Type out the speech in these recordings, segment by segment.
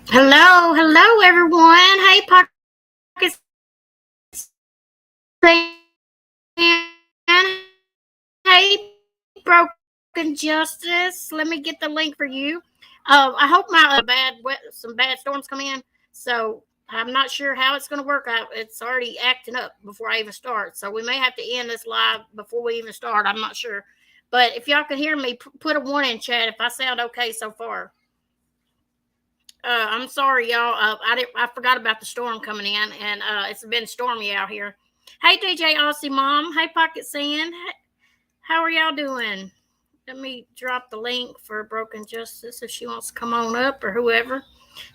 Hello, everyone. Hey, Pocket Hey, Broken Justice. Let me get the link for you. I hope my some bad storms come in. So I'm not sure how it's going to work out. It's already acting up before I even start. So we may have to end this live before we even start. I'm not sure. But if y'all can hear me, put a one in chat if I sound okay so far. I'm sorry, y'all. I forgot about the storm coming in, and it's been stormy out here. Hey, DJ Aussie Mom. Hey, Pocket Sand. How are y'all doing? Let me drop the link for Broken Justice if she wants to come on up or whoever.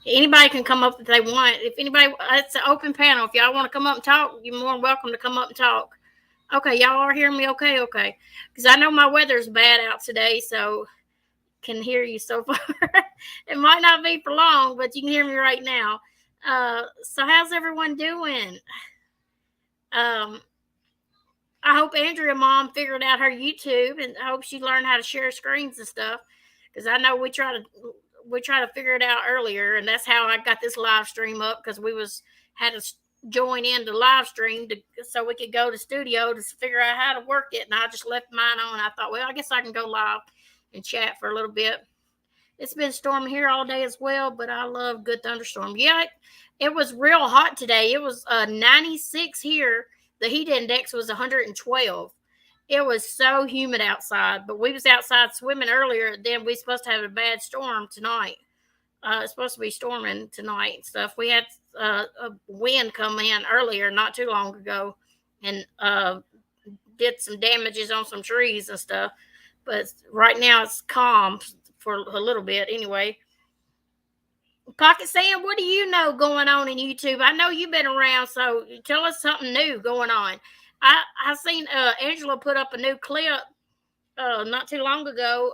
Anybody can come up if they want. If anybody, it's an open panel. If y'all want to come up and talk, you're more than welcome to come up and talk. Okay, y'all are hearing me okay. Because I know my weather's bad out today, so can hear you so far. It might not be for long, but you can hear me right now. So how's everyone doing? Um, I hope Andrea mom figured out her YouTube, and I hope she learned how to share screens and stuff. Because I know we try to figure it out earlier, and that's how I got this live stream up. Because we had to join in the live stream so we could go to studio to figure out how to work it. And I just left mine on. I thought, well, I guess I can go live and chat for a little bit. It's been storming here all day as well, but I love good thunderstorm. Yeah, it was real hot today. It was 96 here. The heat index was 112. It was so humid outside, but we was outside swimming earlier. Then we supposed to have a bad storm tonight. It's supposed to be storming tonight and stuff. We had a wind come in earlier, not too long ago, and did some damages on some trees and stuff. But right now it's calm for a little bit anyway. Pocket Sam, what do you know going on in YouTube? I know you've been around, so tell us something new going on. I seen Angela put up a new clip not too long ago,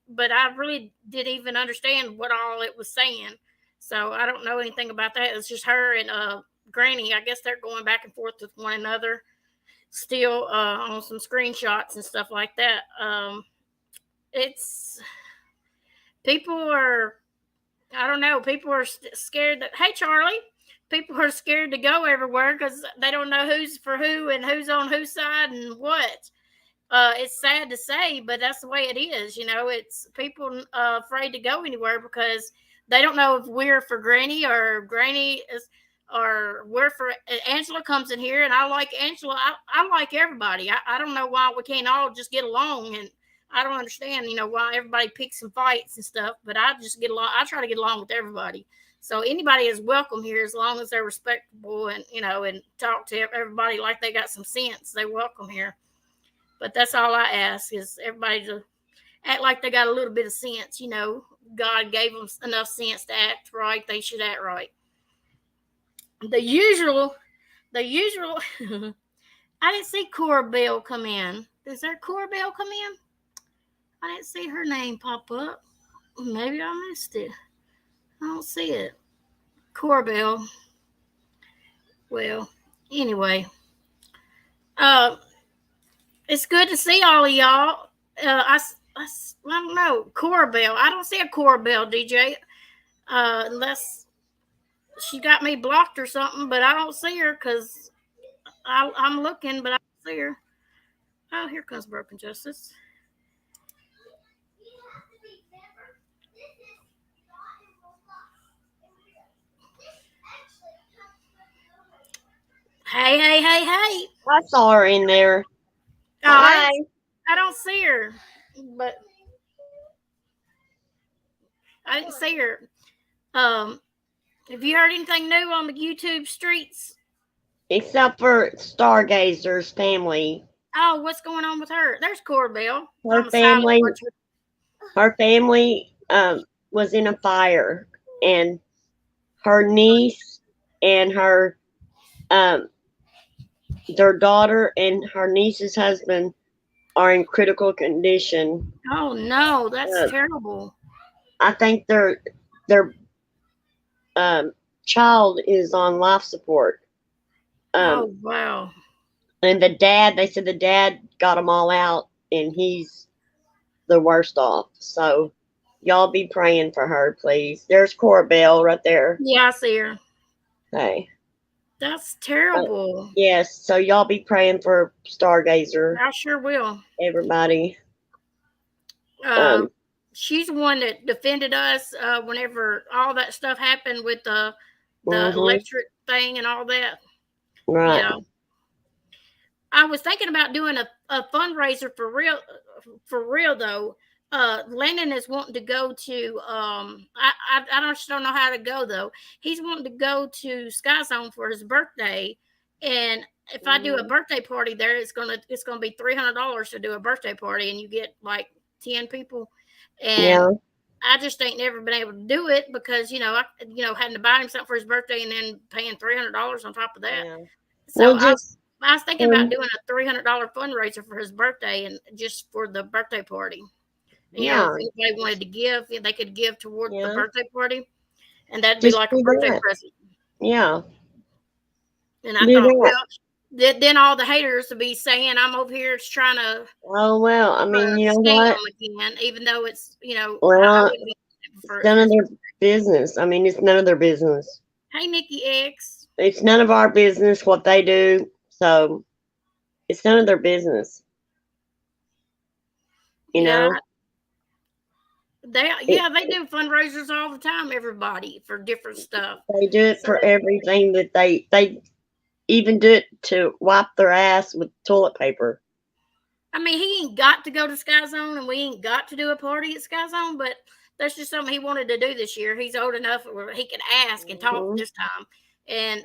but I really didn't even understand what all it was saying, so I don't know anything about that. It's just her and Granny. I guess they're going back and forth with one another still on some screenshots and stuff like that. It's people are I don't know. People are scared. Hey, Charlie. People are scared to go everywhere because they don't know who's for who and who's on whose side and what. It's sad to say, but that's the way it is. It's people afraid to go anywhere because they don't know if we're for Granny or Granny is, or we're for Angela comes in here and I like Angela. I like everybody. I don't know why we can't all just get along, and I don't understand, why everybody picks and fights and stuff, but I just get along. I try to get along with everybody. So anybody is welcome here as long as they're respectable and, and talk to everybody like they got some sense. They welcome here. But that's all I ask is everybody to act like they got a little bit of sense. God gave them enough sense to act right. They should act right. The usual, the usual. I didn't see Cora Bell come in. Does there Cora Bell come in? I didn't see her name pop up. Maybe I missed it. I don't see it. Cora Bell. Well, anyway, uh, it's good to see all of y'all. I don't know. Cora Bell. I don't see a Cora Bell, DJ. Unless she got me blocked or something, but I don't see her because I'm looking, but I don't see her. Oh, here comes Broken Justice. Hey. I saw her in there. Oh, Hi. I don't see her, but I didn't see her. Um, have you heard anything new on the YouTube streets? Except for Stargazer's family. Oh, what's going on with her? There's Cora Bell. Her I'm a silent family watcher. her family was in a fire, and her niece and her their daughter and her niece's husband are in critical condition. Oh no, that's Uh, terrible. I think their um, child is on life support. Um, Oh wow. and they said the dad got them all out, and he's the worst off. So y'all be praying for her, please. There's Cora Bell right there. Yeah, I see her. Okay. That's terrible. Yes, so y'all be praying for Stargazer, I sure will. everybody. She's the one that defended us whenever all that stuff happened with the Mhm. electric thing and all that. Right. Yeah. I was thinking about doing a fundraiser for real though. Lennon is wanting to go to I just don't know how to go though. He's wanting to go to Sky Zone for his birthday, and if I do a birthday party there, it's gonna be $300 to do a birthday party, and you get like 10 people, and Yeah. I just ain't never been able to do it because I having to buy him something for his birthday and then paying $300 on top of that. Yeah. So Well, just I was thinking about doing a $300 fundraiser for his birthday and just for the birthday party. yeah. If anybody wanted to give, they could give toward the Yeah. birthday party, and that'd be Just like a do birthday that. present. Yeah. And I Do thought, that. well, then all the haters would be saying I'm over here trying to Oh well, I mean, you know scam what? again, even though it's I Well, wouldn't be it's none of their business. I mean, it's none of their business. Hey, Nikki X. It's none of our business what they do. So it's none of their business. You know? They do fundraisers all the time, everybody, for different stuff. They do it for everything that they even do it to wipe their ass with toilet paper. I mean, he ain't got to go to Sky Zone, and we ain't got to do a party at Sky Zone, but that's just something he wanted to do this year. He's old enough where he could ask and talk this time, and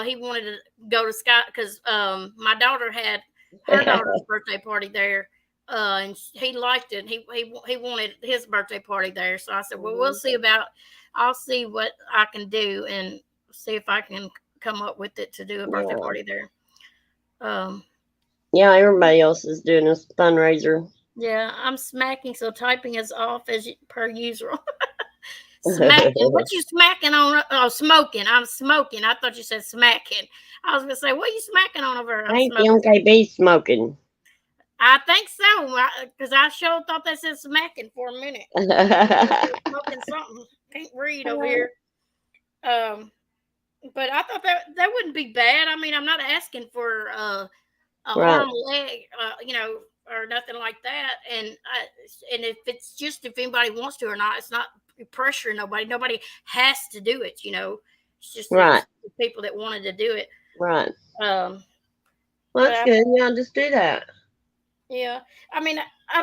he wanted to go to Sky because my daughter had her daughter's birthday party there, and he liked it. He wanted his birthday party there, so I said, well, we'll see about. I'll see what I can do and see if I can come up with it to do a birthday party there. Yeah, everybody else is doing a fundraiser. Yeah, I'm smacking, so typing is off as per usual. Smacking. What you smacking on? Oh, smoking. I'm smoking. I thought you said smacking. I was gonna say, what are you smacking on over? I ain't the MKB smoking. I think so, because I sure thought that said smacking for a minute. Smoking something. Can't read over here. But I thought that wouldn't be bad. I mean, I'm not asking for a arm, leg, or nothing like that. And if it's just if anybody wants to or not, it's not pressuring nobody. Nobody has to do it. It's just the people that wanted to do it. Right. Well, that's good. Yeah, just do that. Yeah, I mean, I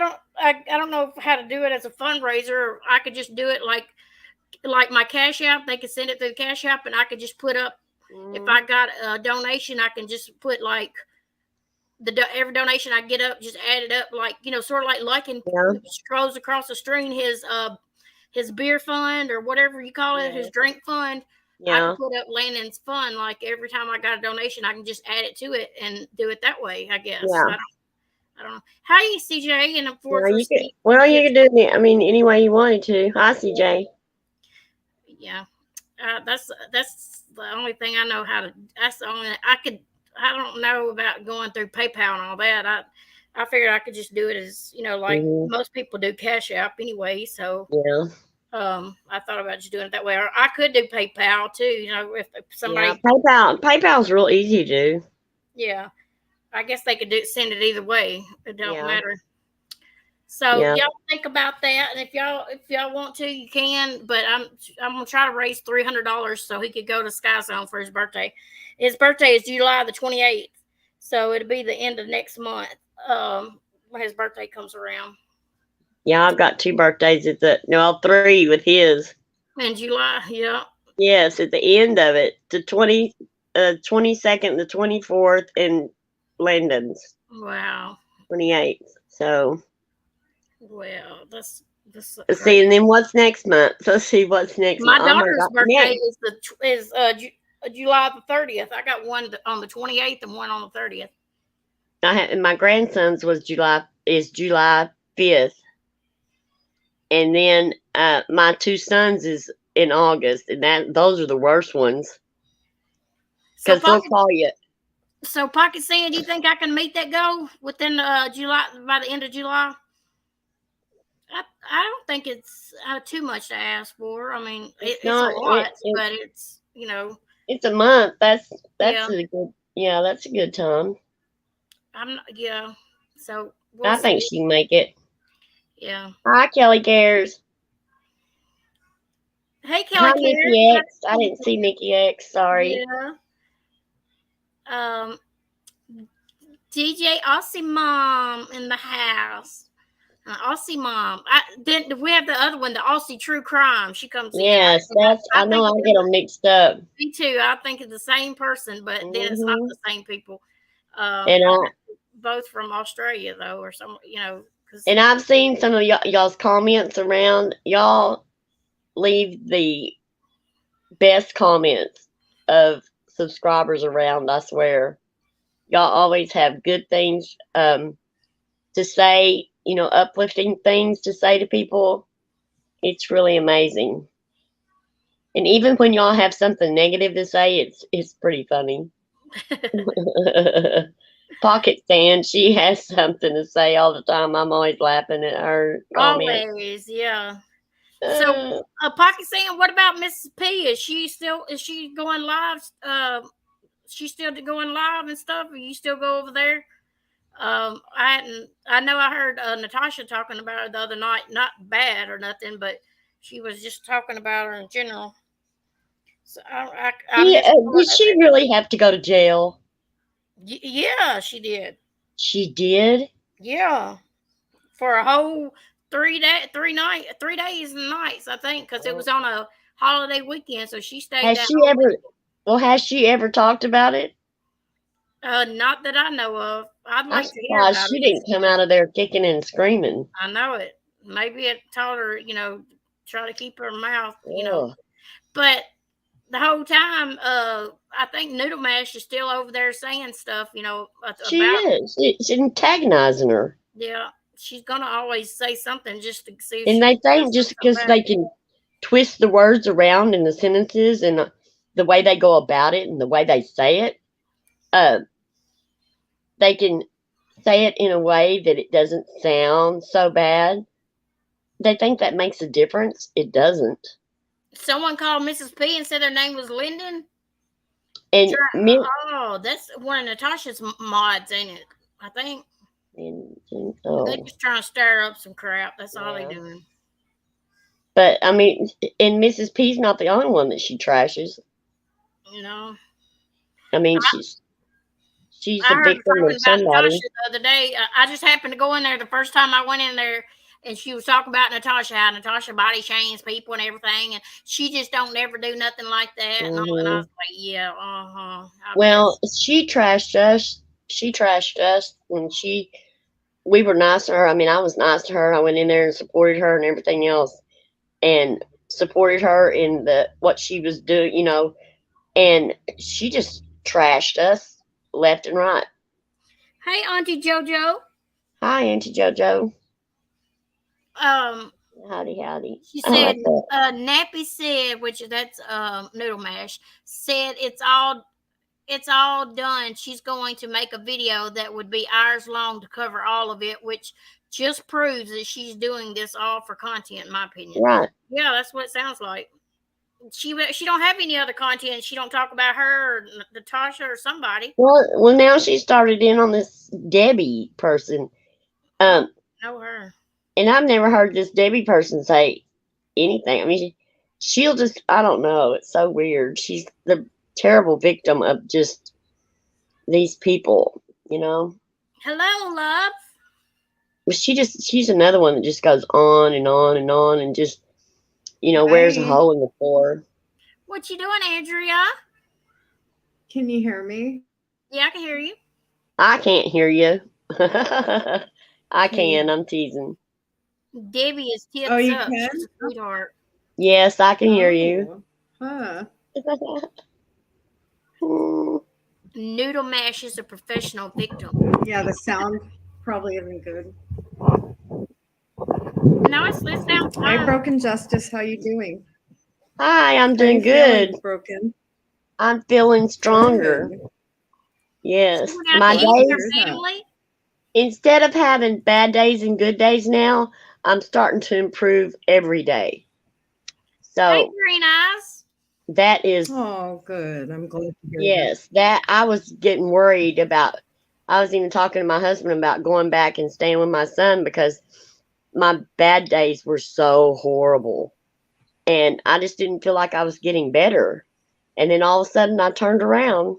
don't know how to do it as a fundraiser. Or I could just do it like my Cash App. They could send it through Cash App, and I could just put up. If I got a donation, I can just put like every donation I get up, just add it up, like sort of like liking scrolls across the screen his beer fund or whatever you call it, his drink fund. I can put up Landon's fund. Like every time I got a donation, I can just add it to it and do it that way. I guess. Yeah. I don't know. Hi, CJ, and you could do it. I mean, any way you wanted to. Hi, CJ. Yeah, that's the only thing I know how to. That's the only I don't know about going through PayPal and all that. I figured I could just do it as like most people do Cash App anyway. So I thought about just doing it that way, or I could do PayPal too. If somebody PayPal's real easy to do. Yeah. I guess they could send it either way. It don't matter. So y'all think about that, and if y'all want to, you can. But I'm gonna try to raise $300 so he could go to Sky Zone for his birthday. His birthday is July the 28th, so it'll be the end of next month when his birthday comes around. Yeah, I've got 2 birthdays. 3 with his. In July, yeah. Yes, at the end of it, the 22nd, the 24th, and Landon's. Wow. 28th. So. Well, that's Let's see, and then what's next month? Let's see what's next month. My daughter's birthday is July the 30th. I got one on the 28th and one on the 30th. And my grandson's July 5th, and then my 2 sons is in August, and those are the worst ones because they'll call you. So, Pocket Sand, do you think I can meet that goal within July, by the end of July? I don't think it's too much to ask for. I mean, It's it's a not. lot, but it's It's a month. That's yeah. a good. Yeah, that's a good time. Yeah. So we'll I think see. she can make it. Yeah. Hi, Kelly Cares. Hey, Hi, Kelly Mickey Cares. X. I didn't see Mickey X. Sorry. Yeah. DJ Aussie Mom in the house. Aussie Mom. Then we have the other one, the Aussie True Crime. She comes in. Yes, I know. I get them mixed up. Me too. I think it's the same person, but then it's not the same people. And both from Australia though, or some, and I've seen some of y'all's comments around. Y'all leave the best comments of subscribers around. I swear, y'all always have good things to say. Uplifting things to say to people. It's really amazing. And even when y'all have something negative to say, it's pretty funny. Pocket Sand, she has something to say all the time. I'm always laughing at her comments. Always, yeah. So, Pocket Sand, what about Mrs. P? Is she going live? She's still going live and stuff. Or you still go over there? I know I heard Natasha talking about her the other night. Not bad or nothing, but she was just talking about her in general. So did she really have to go to jail? Yeah, she did. She did? Yeah, for a whole 3 days and nights, I think, because it was on a holiday weekend. So she stayed. Has she ever talked about it? Not that I know of. I'd like to hear about it. She didn't come out of there kicking and screaming. I know it. Maybe it taught her, try to keep her mouth, But the whole time, I think Noodle Mash is still over there saying stuff, She is. She's antagonizing her. Yeah, she's gonna always say something just to see. And they think just because they can twist the words around in the sentences and the way they go about it and the way they say it, they can say it in a way that it doesn't sound so bad. They think that makes a difference. It doesn't. Someone called Mrs. P and said her name was Lyndon. And that's one of Natasha's mods, ain't it? I think. They're just trying to stir up some crap. That's all they're doing. But I mean, and Mrs. P's not the only one that she trashes. No. I mean, she's a victim of somebody. The other day, I just happened to go in there the first time I went in there, and she was talking about Natasha, how Natasha body shames people and everything, and she just don't never do nothing like that. And I was like, yeah, Well, she trashed us. She trashed us when we were nice to her. I mean, I was nice to her. I went in there and supported her and everything else, and supported her in what she was doing, and she just trashed us left and right. Hey, Auntie JoJo. Hi, Auntie JoJo. Howdy. She said, Nappy said, which that's Noodle Mash, said it's all done. She's going to make a video that would be hours long to cover all of it, which just proves that she's doing this all for content, in my opinion. Right. Yeah, that's what it sounds like. She don't have any other content. She don't talk about her or Natasha or somebody. Well, now she started in on this Debbie person. Know her. And I've never heard this Debbie person say anything. I mean, she'll just, I don't know. It's so weird. She's the terrible victim of just these people, Hello, love. But she's another one that just goes on and on and on and just, wears a hole in the floor. What you doing, Andrea? Can you hear me? Yeah, I can hear you. I can't hear you. I can. I'm teasing. Debbie is tits up. Can? She's a sweetheart. Yes, I can hear you. Huh. Noodle Mash is a professional victim. Yeah, the sound probably isn't good. No, it sounds fine. Hi, Broken Justice. How you doing? Hi, I'm doing good. Broken. I'm feeling stronger. Good. Yes, my days. Instead of having bad days and good days now, I'm starting to improve every day. Hey, So Green Eyes. that is, Oh, good. I'm glad to hear that. yes, that I was getting worried about. I was even talking to my husband about going back and staying with my son because my bad days were so horrible. And I just didn't feel like I was getting better. And then all of a sudden I turned around.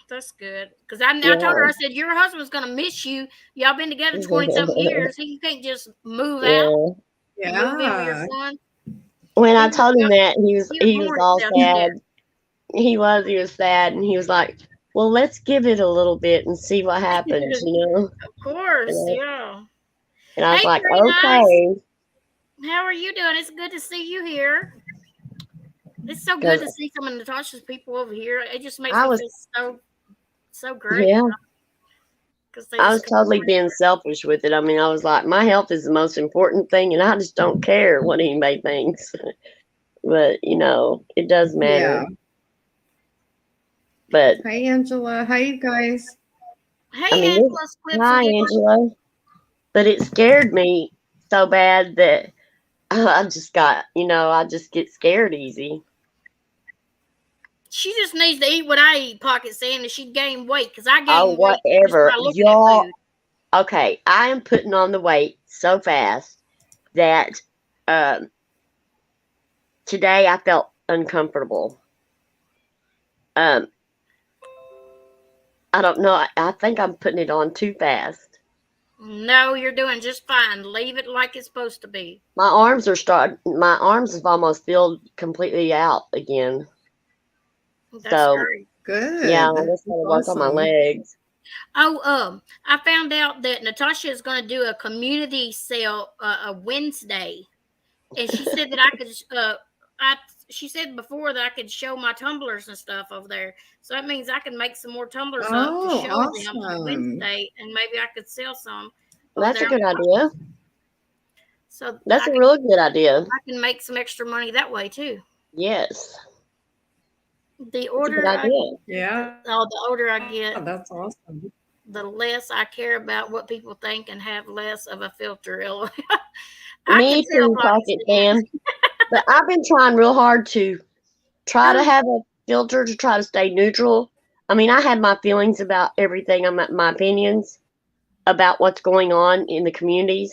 That's good. Because I Yeah. told her, I said, your husband's going to miss you. Y'all been together 20-something years. You can't just move out. Yeah. Move in with your Yeah. son. When I He told him was- that, he was more all self-care. sad. He was sad, and he was like, "Well, let's give it a little bit and see what happens," you know. Of course, Yeah. yeah. And I was Hey, like, Green Eyes. "Okay." How are you doing? It's good to see you here. It's so good Because to see some of Natasha's people over here. It just makes I me was, feel so great. yeah, Because they I just was totally being selfish with it. I mean, I was like, my health is the most important thing, and I just don't care what anybody thinks. But you know, it does matter. Yeah. But Hi, Angela. Hi, you guys. Hey, I mean, Angela's clips hi, again. Angela. But it scared me so bad that I just got, I just get scared easy. She just needs to eat what I eat, Pocket saying that she'd gain weight because I gain Oh, weight just whatever. by looking at Y'all, food. okay, I am putting on the weight so fast that today I felt uncomfortable. I don't know. I think I'm putting it on too fast. No, you're doing just fine. Leave it like it's supposed to be. My arms have almost filled completely out again. That's So, great. Good. yeah, I That's just want to work on my awesome. legs. Oh, I found out that Natasha is going to do a community sale a Wednesday, and she said that I could. She said before that I could show my tumblers and stuff over there, so that means I can make some more tumblers up to Oh, show them on awesome. Wednesday, and maybe I could sell some. Over That's a there. good idea. So That's a really good idea. I can make some extra money that way too. Yes. The That's a older good I idea. Yeah. the older I get, Oh, that's awesome. the less I care about what people think and have less of a filter. Me too, Pocket Sam. But I've been trying real hard to try to have a filter to try to stay neutral. I mean, I have my feelings about everything. My opinions about what's going on in the communities.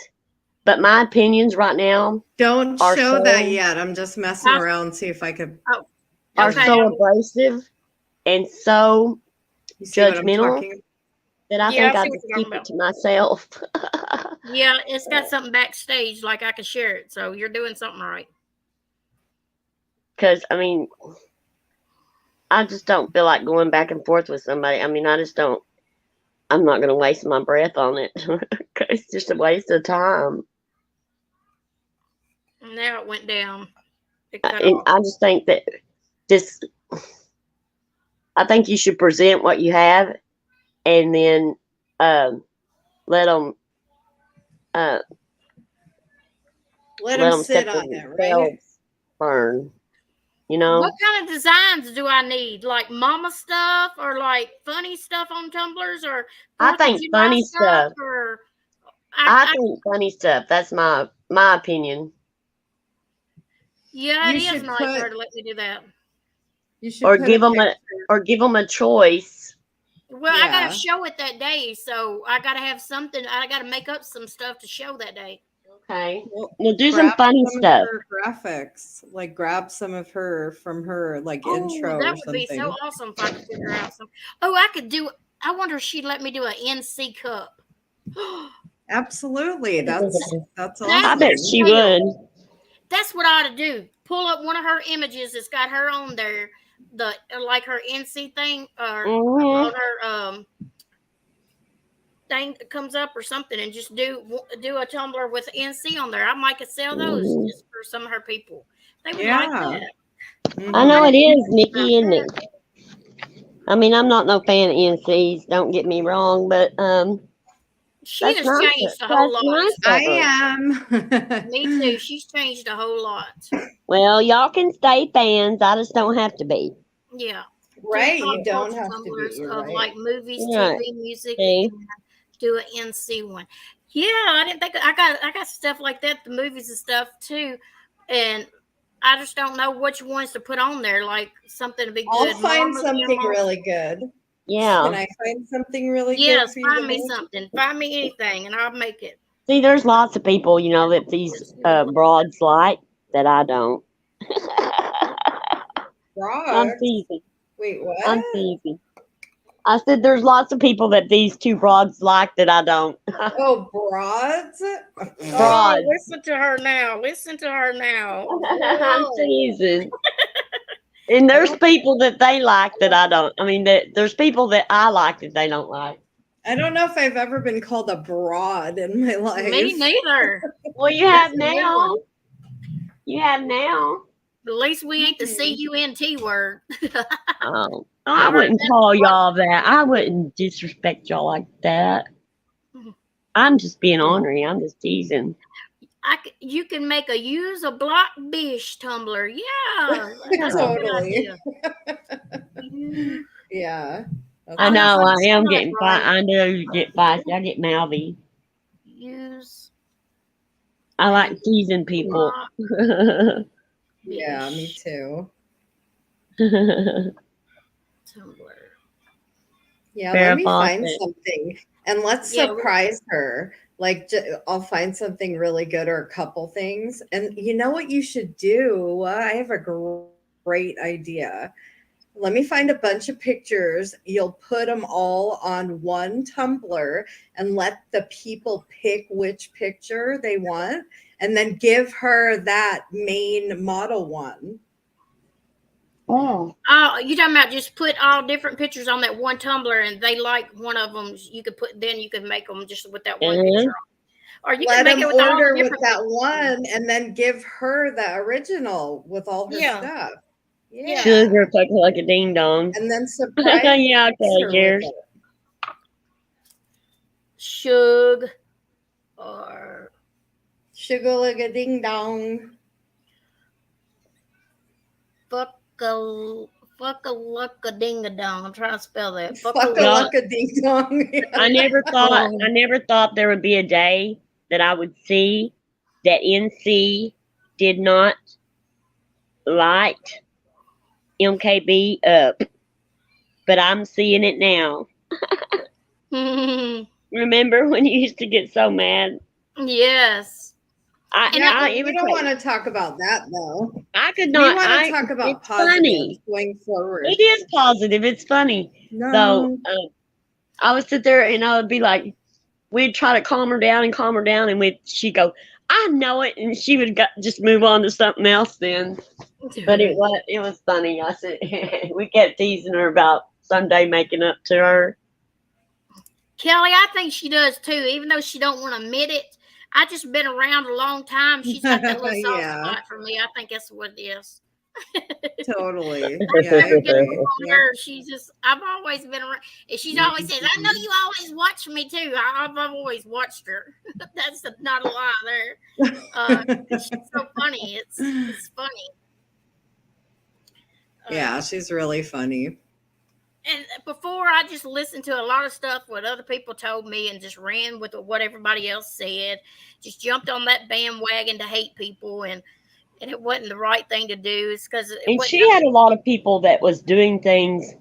But my opinions right now Don't are show so, that yet. I'm just messing around, see if I could. are Okay. so abrasive and so You see what I'm judgmental talking that I Yeah, think I I see what just you're keep talking it to myself. Yeah, it's got something backstage, like I can share it. So you're doing something right. Because, I mean, I just don't feel like going back and forth with somebody. I mean, I just don't. I'm not going to waste my breath on it. It's just a waste of time. Now it went down. It cut And off. I just think that just, I think you should present what you have and then let them Let them sit on it, right? themselves burn. You know, What kind of designs do I need? Like mama stuff or like funny stuff on tumblers or I 4th of think July funny stuff. or I think funny stuff. That's my opinion. yeah, You it is should nice of her put- to let me do that. You should Or put give a them picture. a choice. Well, I Yeah. gotta show it that day, so I gotta have something. I gotta make up some stuff to show that day. Okay. Well, Now do some grab funny some of stuff. her graphics, like grab some of her from her like Oh, intro that or would something. be so awesome if I could figure out some. Oh, I could do. I wonder if she'd let me do an NC cup. Absolutely, that's That's awesome. I bet she would. That's what I ought to do. Pull up one of her images that's got her on there, the like her NC thing or on her thing that comes up or something, and just do a tumbler with NC on there. I might could sell those just for some of her people. They would like Yeah. that. I know Mhm. it is, Nikki, isn't it? I mean, I'm not no fan of NCs. Don't get me wrong, but She that's has nice. changed a whole lot. Nice I of her. am. Me too. She's changed a whole lot. Well, y'all can stay fans. I just don't have to be. Yeah. Right, Do you don't culture have to tumblers be. You're of right. like movies, Right. TV, music, See? and do an NC one. Yeah, I didn't think I got stuff like that, the movies and stuff too, and I just don't know which ones to put on there. Like something to be I'll good. find Mama's something Grandma's. really good. Can Yeah. I find something really good Yes, for you to find me make? something. Find me anything, and I'll make it. See, there's lots of people, you know, that these broads like that I don't. I'm Frogs? teasing. Wait, I'm what? teasing. I said there's lots of people that these two broads like that I don't. Oh, broads? Oh, Broads. listen to her now. Listen to her now. I'm Whoa. teasing. And there's people that they like that I don't. I mean, there's people that I like that they don't like. I don't know if I've ever been called a broad in my life. Me neither. Well, you That's have a new now. one. You have now. At least we ain't the Mhm. CUNT word. Oh, I wouldn't call y'all that. I wouldn't disrespect y'all like that. I'm just being ornery. I'm just teasing. You can make a use a block bish tumbler. Yeah, that's a good Totally. idea. Yeah. I I'm know. not I gonna am say getting it right. I know you get feisty. I get mouthy. Use I like teasing people. block Yeah, me bish too. tumbler. Yeah, Farrah let me find Fawcett. something and let's Yeah, surprise her. Like, I'll find something really good or a couple things. And you know what you should do? I have a great idea. Let me find a bunch of pictures. You'll put them all on one Tumblr and let the people pick which picture they want, and then give her that main model one. Oh. Oh, you talking about just put all different pictures on that one Tumblr, and they like one of them. You could put, then you could make them just with that one picture. Or you Let can make them it with all order the with different that pictures. one and then give her the original with all her Yeah. stuff. Yeah. Sugar like a ding dong. And then surprise Yeah, okay, her cheers. with it. Shug or Sugar like a ding dong. fucka ding a dong. I'm trying to spell that. Fuck a Yeah. luck a ding dong. I never thought there would be a day that I would see that NC did not light MKB up, but I'm seeing it now. Remember when you used to get so mad? Yes. Yeah, but it we was don't like, want to talk about that though. I could We not. want to talk about it's funny. positives going forward. It is positive. It's funny. No. So I would sit there and I would be like, we'd try to calm her down, and she'd go, I know it, and she would just move on to something else then. But it was funny. I said we kept teasing her about someday making up to her. Kelly, I think she does too, even though she don't want to admit it. I just been around a long time. She's got that little soft Yeah. spot for me. I think that's what it is. Totally. I Yeah, I never get agree. it on her. She's just, I've always been around. And she's always says, I know you always watch me too. I've always watched her. That's not a lie there. She's so funny. It's funny. Yeah, she's really funny. And before, I just listened to a lot of stuff what other people told me and just ran with what everybody else said. Just jumped on that bandwagon to hate people, and it wasn't the right thing to do. It's because And she had a lot of people that was doing things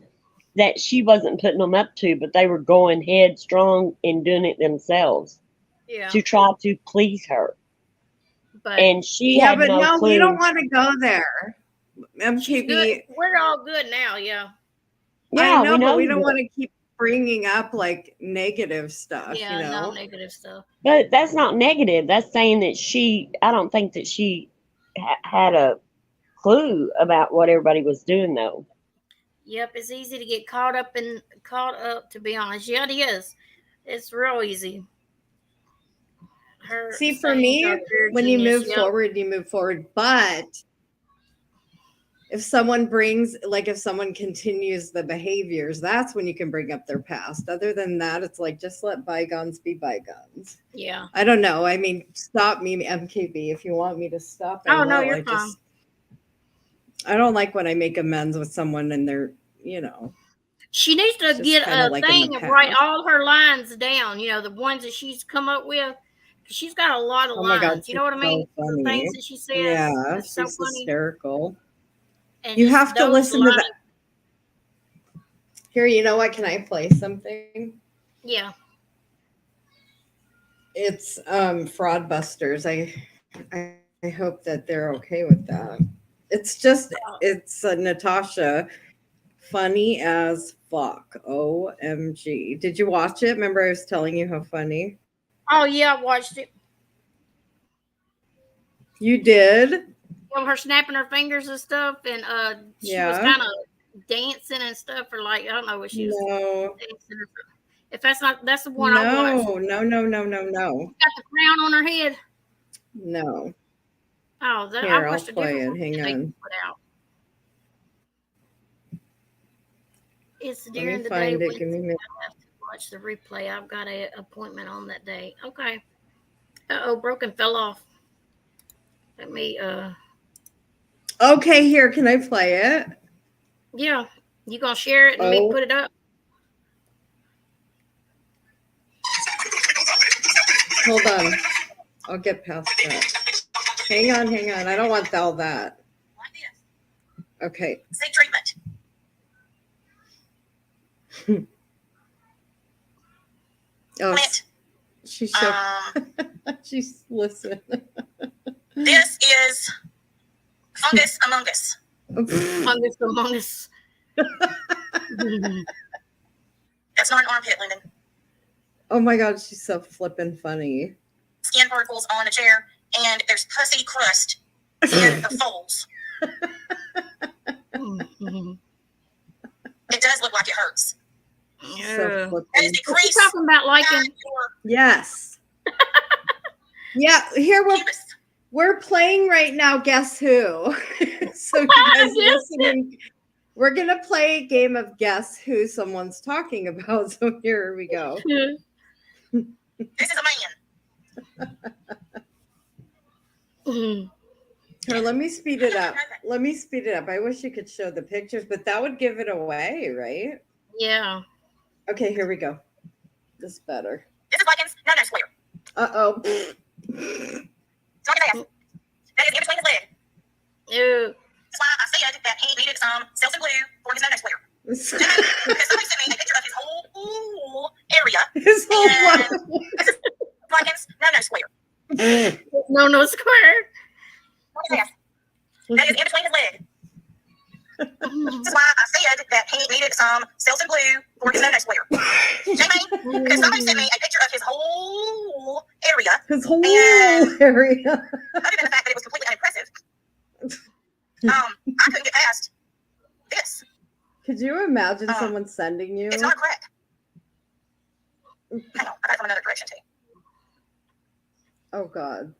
that she wasn't putting them up to, but they were going headstrong and doing it themselves to try to please her. But and she had but no clue. We don't want to go there. MKB, we're all good now. Yeah. I know, we know, but we don't want to keep bringing up like negative stuff. Yeah, you know? no negative stuff. But that's not negative. That's saying that I don't think that she had a clue about what everybody was doing, though. Yep, it's easy to get caught up. To be honest, yeah, it is. It's real easy. See, for me, when you move forward, you move forward. But if someone continues the behaviors, that's when you can bring up their past. Other than that, it's like, just let bygones be bygones. Yeah. I don't know. I mean, stop me, MKB, if you want me to stop. Oh, no, you're fine. I don't like when I make amends with someone and they're, She needs to get a thing and write all her lines down, the ones that she's come up with, She's got a lot of Oh my God, lines. You know what I she's so mean? The funny. things that she says. Yeah, It's so she's funny. hysterical. And You just have to those listen to lines- that. Here, you know what? Can I play something? Yeah. It's Fraudbusters. I hope that they're okay with that. It's Natasha, funny as fuck. OMG. Did you watch it? Remember I was telling you how funny? Oh yeah, I watched it. You did? Her snapping her fingers and stuff, and she was Yeah. kind of dancing and stuff, or like I don't know what she was No. dancing. If that's the one I watched. No. Got the crown on her head. No. Oh, Here, I I'll watched a play different it. one Hang they on. put out. It's Let during me the day find when it. Give me a minute. I have to watch the replay. I've got an appointment on that day. Okay. Uh-oh, broken fell off. Let me Okay, here, can I play it? yeah. You gonna share it and me put it up? Hold on. I'll get past that. Hang on. I don't want all that. Okay. Seek treatment. Oh, Clint, she's so. She's listen. this is fungus among us. Fungus among us. That's not an armpit, Lyndon. Oh my God, she's so flippin' funny. Skin particles on a chair, and there's pussy crust in the folds. It does look like it hurts. So Yeah. That is flippin'. the What's she crease talking about liking? on your Yes. Yeah, here pubis. we're playing right now. Guess who? So you guys listening, we're gonna play a game of guess who someone's talking about. So here we go. This is a man. Here, let me speed it up. I wish you could show the pictures, but that would give it away, right? Yeah. Okay, here we go. This is better. This is Lycan's no square. Uh-oh. It's not his ass. That is in between his leg. Ew. That's why I said that he needed some self glue for his no square. Because somebody sent me a picture of his whole area. His whole life. Lycan's no square. No square. What is that? That is in between his leg. This is why I said that he needed some self glue for his no square. Jamie, because somebody sent me a picture of his whole area. His whole And- area. Other than the fact that it was completely unimpressive. I couldn't get past this. Could you imagine Um, someone sending you? It's not a crack. Hang on, I got it from another direction too. Oh God.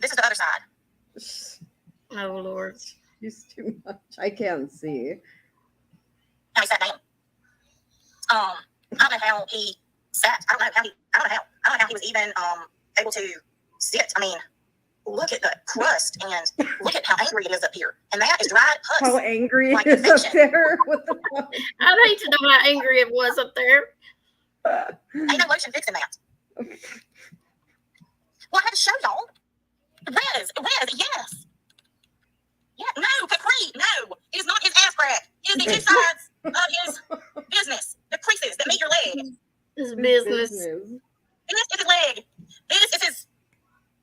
This is the other side. Oh Lord. He's too much. I can't see. How he sat down. I don't know how he sat. I don't know how he was even able to sit. I mean, look at the crust and look at how angry it is up here. And that is dried pus. How angry Like it is up infection. there. What the fuck? I'd hate to know how angry it was up there. Ain't no lotion fixing that. Well, I had to show y'all. Riz, yes. Yeah, no, Capri, no. It is not his ass crack. It is the two sides of his business. The creases that meet your leg. This His business. This is his leg. This is his.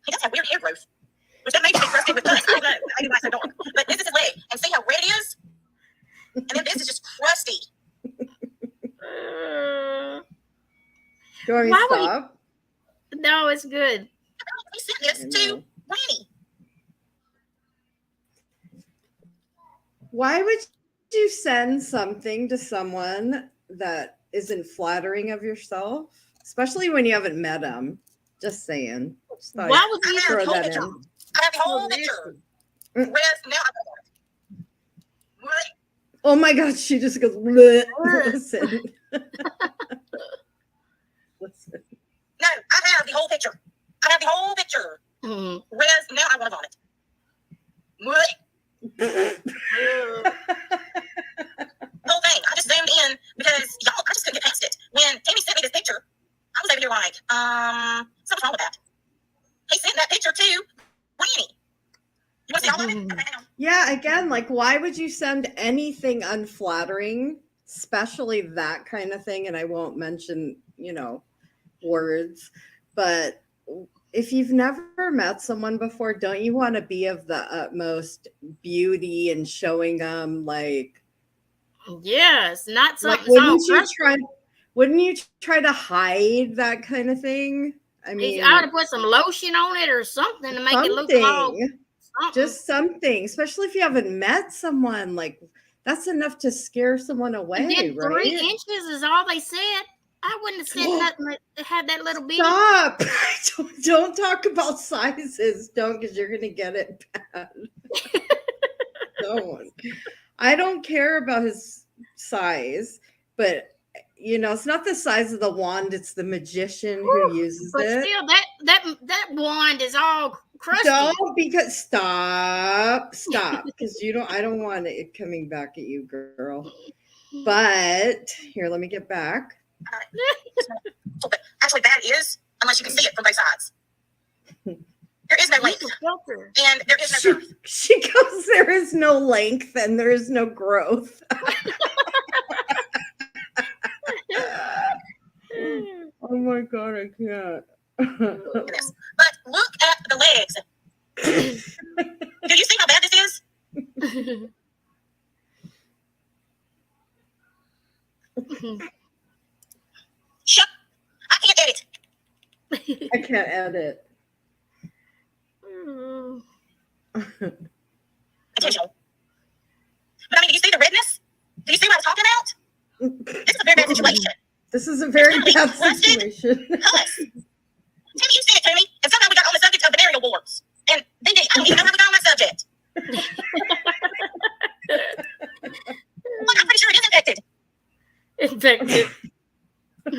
He does have weird hair growth, which that makes it crusty with pus. I don't know. Maybe why it's so dark. But this is his leg. And see how red it is? And then this is just crusty. Do you want me Why to would you- stop? No, it's good. He sent this to Winnie. Why would you send something to someone that isn't flattering of yourself? Especially when you haven't met them. Just saying. Just thought Why would I you have throw the whole that picture. in. I have the whole picture. Riz, now I know it. Oh my God, she just goes, "Bleh." Listen. Listen. No, I have the whole picture. I have the whole picture. Mhm. Riz, now I want to vomit. Whole thing. I just zoomed in because y'all, I just couldn't get past it. When Tammy like, something's wrong with that. He sent that picture to Winnie. You want to see all of it? Okay, hang on. Yeah, again, like, why would you send anything unflattering, especially that kind of thing? And I won't mention, words, but if you've never met someone before, don't you want to be of the utmost beauty and showing them like Yes, not something. wouldn't you try to hide that kind of thing? I mean, I ought to put some lotion on it or something to make it look all something. Just something, especially if you haven't met someone. Like, that's enough to scare someone away, right? 3 inches is all they said. I wouldn't have said nothing that had that little bit. Stop! Don't talk about sizes. Don't, because you're gonna get it bad. Don't. I don't care about his size, but it's not the size of the wand; it's the magician who uses but it. But still, that wand is all crusty. Don't, because stop, because I don't want it coming back at you, girl. But here, let me get back. Actually, that is, unless you can see it from both sides. There is no length, and there is no growth. She goes, there is no length, and there is no growth. Oh my God, I can't. But look at the legs. Do you see how bad this is? Shut. I can't edit. I can't edit. Intentional. But I mean, do you see the redness? Do you see what I'm talking about? This is a very bad situation. This is a very bad situation. Huss. Timmy, you sent it to me, and somehow we got on the subject of venereal warts. And then I don't even know how we got on that subject. Look, I'm pretty sure it is infected. Infected. I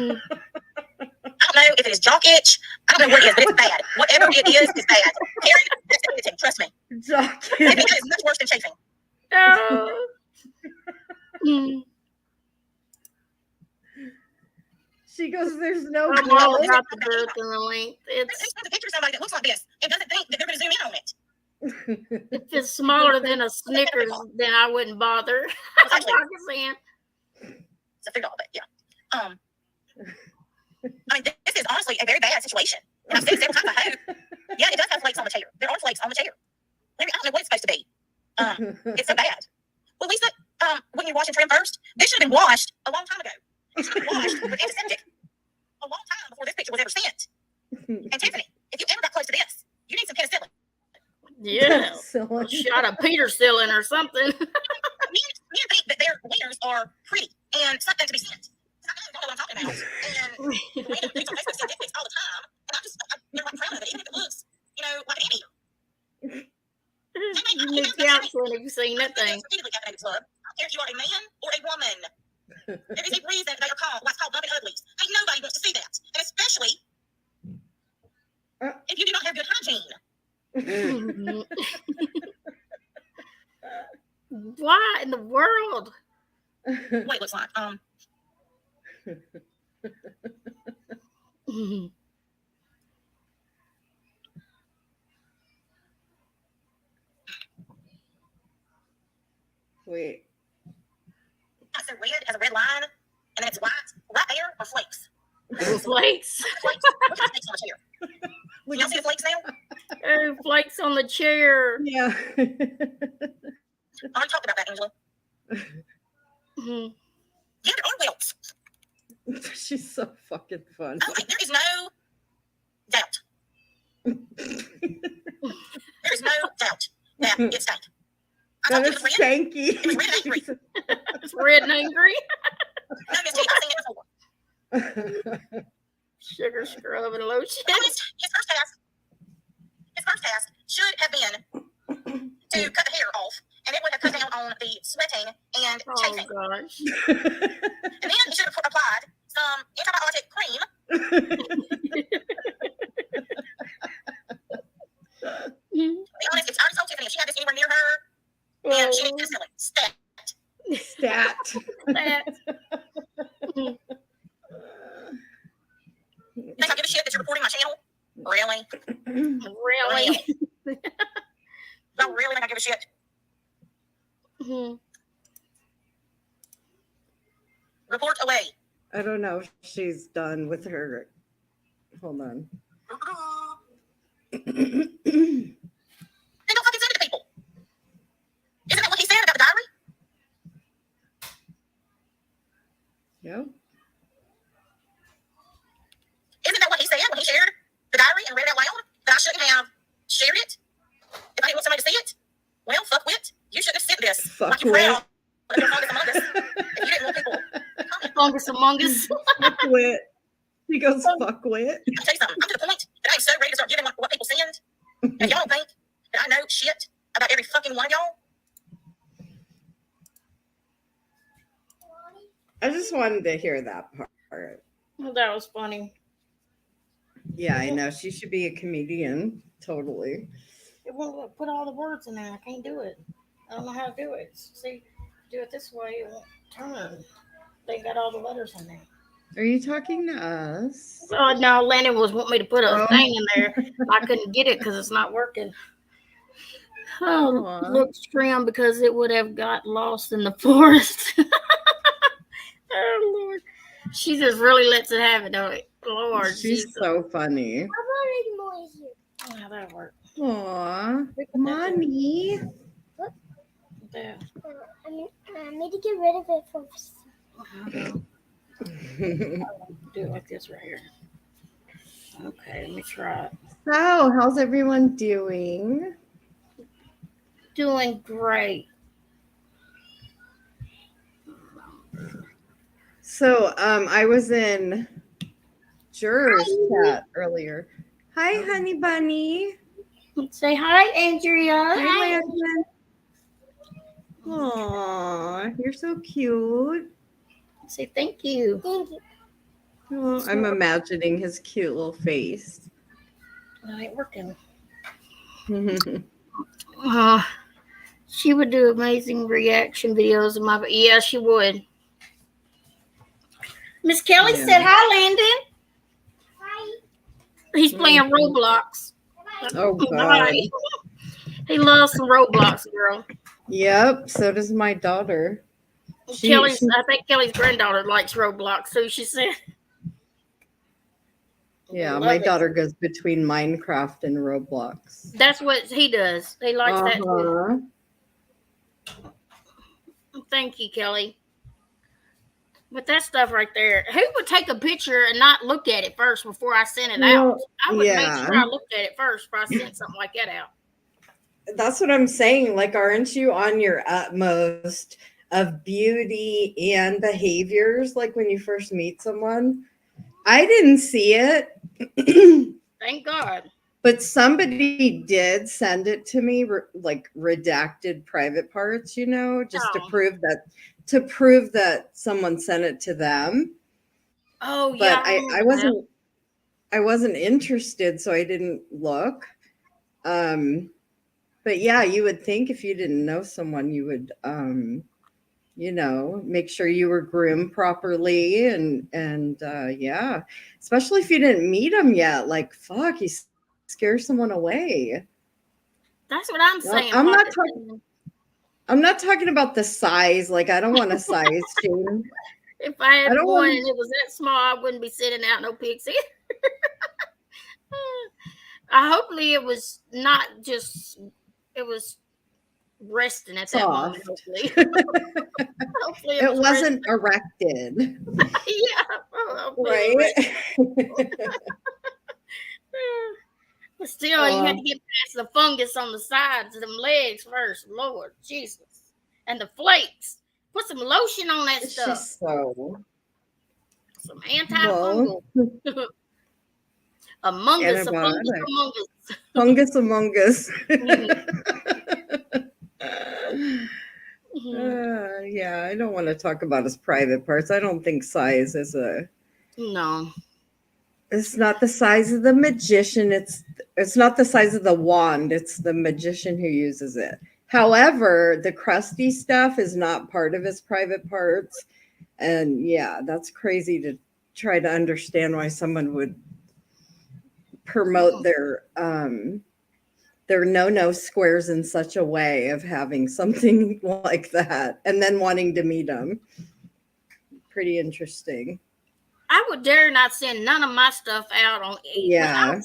don't know if it is jock itch. I don't know what it is, but it's bad. Whatever it is bad. Karen, that's going to be trust me. Jock itch. It is much worse than chafing. Oh. She goes, there's no I'm all about the girth and the length. It's a picture of somebody that looks like this and doesn't think that they're going to zoom in on it. If it's smaller than a Snickers, then I wouldn't bother. That's what I'm saying. It's a $3 bet, yeah. I mean, this is honestly a very bad situation. And I've said several times, I hope. Yeah, it does have flakes on the chair. There are flakes on the chair. I don't know what it's supposed to be. It's so bad. Well, Lisa, when you wash and trim first, this should have been washed a long time ago. It should have been washed with antiseptic a long time before this picture was ever sent. And Tiffany, if you ever got close to this, you need some penicillin. Yeah. Shot of penicillin or something. Men think that their wieners are pretty and something to be sent. I don't know what I'm talking about. And men think on Facebook send dick pics all the time. And they're like proud of it, even if it looks, like an idiot. You need counseling if you've seen that thing. Repeatedly at Club. I don't care if you are a man or a woman. There is a reason they are called what's called bumping uglies. Ain't nobody wants to see that. And especially if you do not have good hygiene. Why in the world? What it looks like. Wait. It's a red, has a red line, and then it's white. Right there are flakes. Flakes? Flakes. Look at the flakes on the chair. Y'all see the flakes now? Oh, flakes on the chair. Yeah. I already talked about that, Angela. Mm-hmm. Yeah, there are welts. She's so fucking fun. Okay, there is no doubt. There is no doubt that it stank. That is stanky. It was red and angry. It's red and angry. No, Miss T, I've seen it before. Sugar scrub and lotion. His first task should have been to cut the hair off, and it would have cut down on the sweating and chafing. Oh gosh. And then he should have applied some antibiotic cream. To be honest, it's already told Tiffany if she had this anywhere near her, and she needs penicillin. Stat. Stat. That. Thank that you're reporting my channel? Really? Really? Don't really think I give a shit. Mhm. Report away. I don't know if she's done with her. Hold on. Then don't fucking send it to people. Isn't that what he said about the diary? Yep. Isn't that what he said when he shared the diary and read it out loud? That I shouldn't have shared it? If I didn't want somebody to see it? Well, fuck wit. You shouldn't have sent this. Fuck like you're wit. proud of your fungus among us. If you didn't want people comment. Fungus among us. Fuck wit. He goes, fuck wit. I'll tell you something. I'm to the point that I am so ready to start giving what people send. And if y'all don't think that I know shit about every fucking one of y'all, I just wanted to hear that part. Well, that was funny. Yeah, I know. She should be a comedian. Totally. It won't put all the words in there. I can't do it. I don't know how to do it. See, do it this way, it won't turn. They got all the letters in there. Are you talking to us? Oh no, Landon was wanting me to put a Oh. thing in there. I couldn't get it because it's not working. Oh, Aw. look, trim because it would have got lost in the forest. Oh Lord, she just really lets it have it, don't it? Lord, She's Jesus. so funny. Oh, that'll work. Aw, mommy. There. I need to get rid of it first. Do it like this right here. Okay, let me try it. So, how's everyone doing? Doing great. So, I was in Juror's chat earlier. Hi, honey bunny. Say hi, Andrea. Hi, Landon. Aw, you're so cute. Say thank you. Thank you. Oh, I'm imagining his cute little face. It ain't working. Hi, She would do amazing reaction videos of my. Yeah, she would. Miss Kelly Yeah. said hi, Landon. Hi. He's playing Roblox. Oh, God. Bye. He loves some Roblox, girl. Yep, so does my daughter. I she- think Kelly's granddaughter likes Roblox too. She said. Yeah, Love my it. daughter goes between Minecraft and Roblox. That's what he does. He likes that too. Thank you, Kelly. But that stuff right there, who would take a picture and not look at it first before I sent it out? I would make sure I looked at it first before I sent something like that out. That's what I'm saying. Like, aren't you on your utmost of beauty and behaviors? Like when you first meet someone, I didn't see it, Thank God. but somebody did send it to me, like redacted private parts, you know, just Oh. to prove that someone sent it to them. Oh But yeah, I wasn't interested, so I didn't look. But yeah, you would think if you didn't know someone, you would you know, make sure you were groomed properly and yeah, especially if you didn't meet them yet. Like, fuck, you scare someone away. That's what I'm saying. I'm not Pocket. I'm not talking about the size. Like, I don't want to size shame. If I had I don't one wanna- and it was that small, I wouldn't be sending out no pics either. Hopefully it was not just, it was resting at that moment. Soft. Hopefully, hopefully It was wasn't erected, resting. Yeah, hopefully it was right? But still, you had to get past the fungus on the sides of them legs first. Lord Jesus. And the flakes. Put some lotion on that It's stuff. just so Some antifungal. Among us, a fungus Antibiotic. among us. fungus among us. Mhm. Yeah, I don't want to talk about his private parts. I don't think size is No. it's not the size of the magician. It's not the size of the wand. It's the magician who uses it. However, the crusty stuff is not part of his private parts. And yeah, that's crazy to try to understand why someone would promote their no squares in such a way of having something like that and then wanting to meet them. Pretty interesting. I would dare not send none of my stuff out on. Yeah.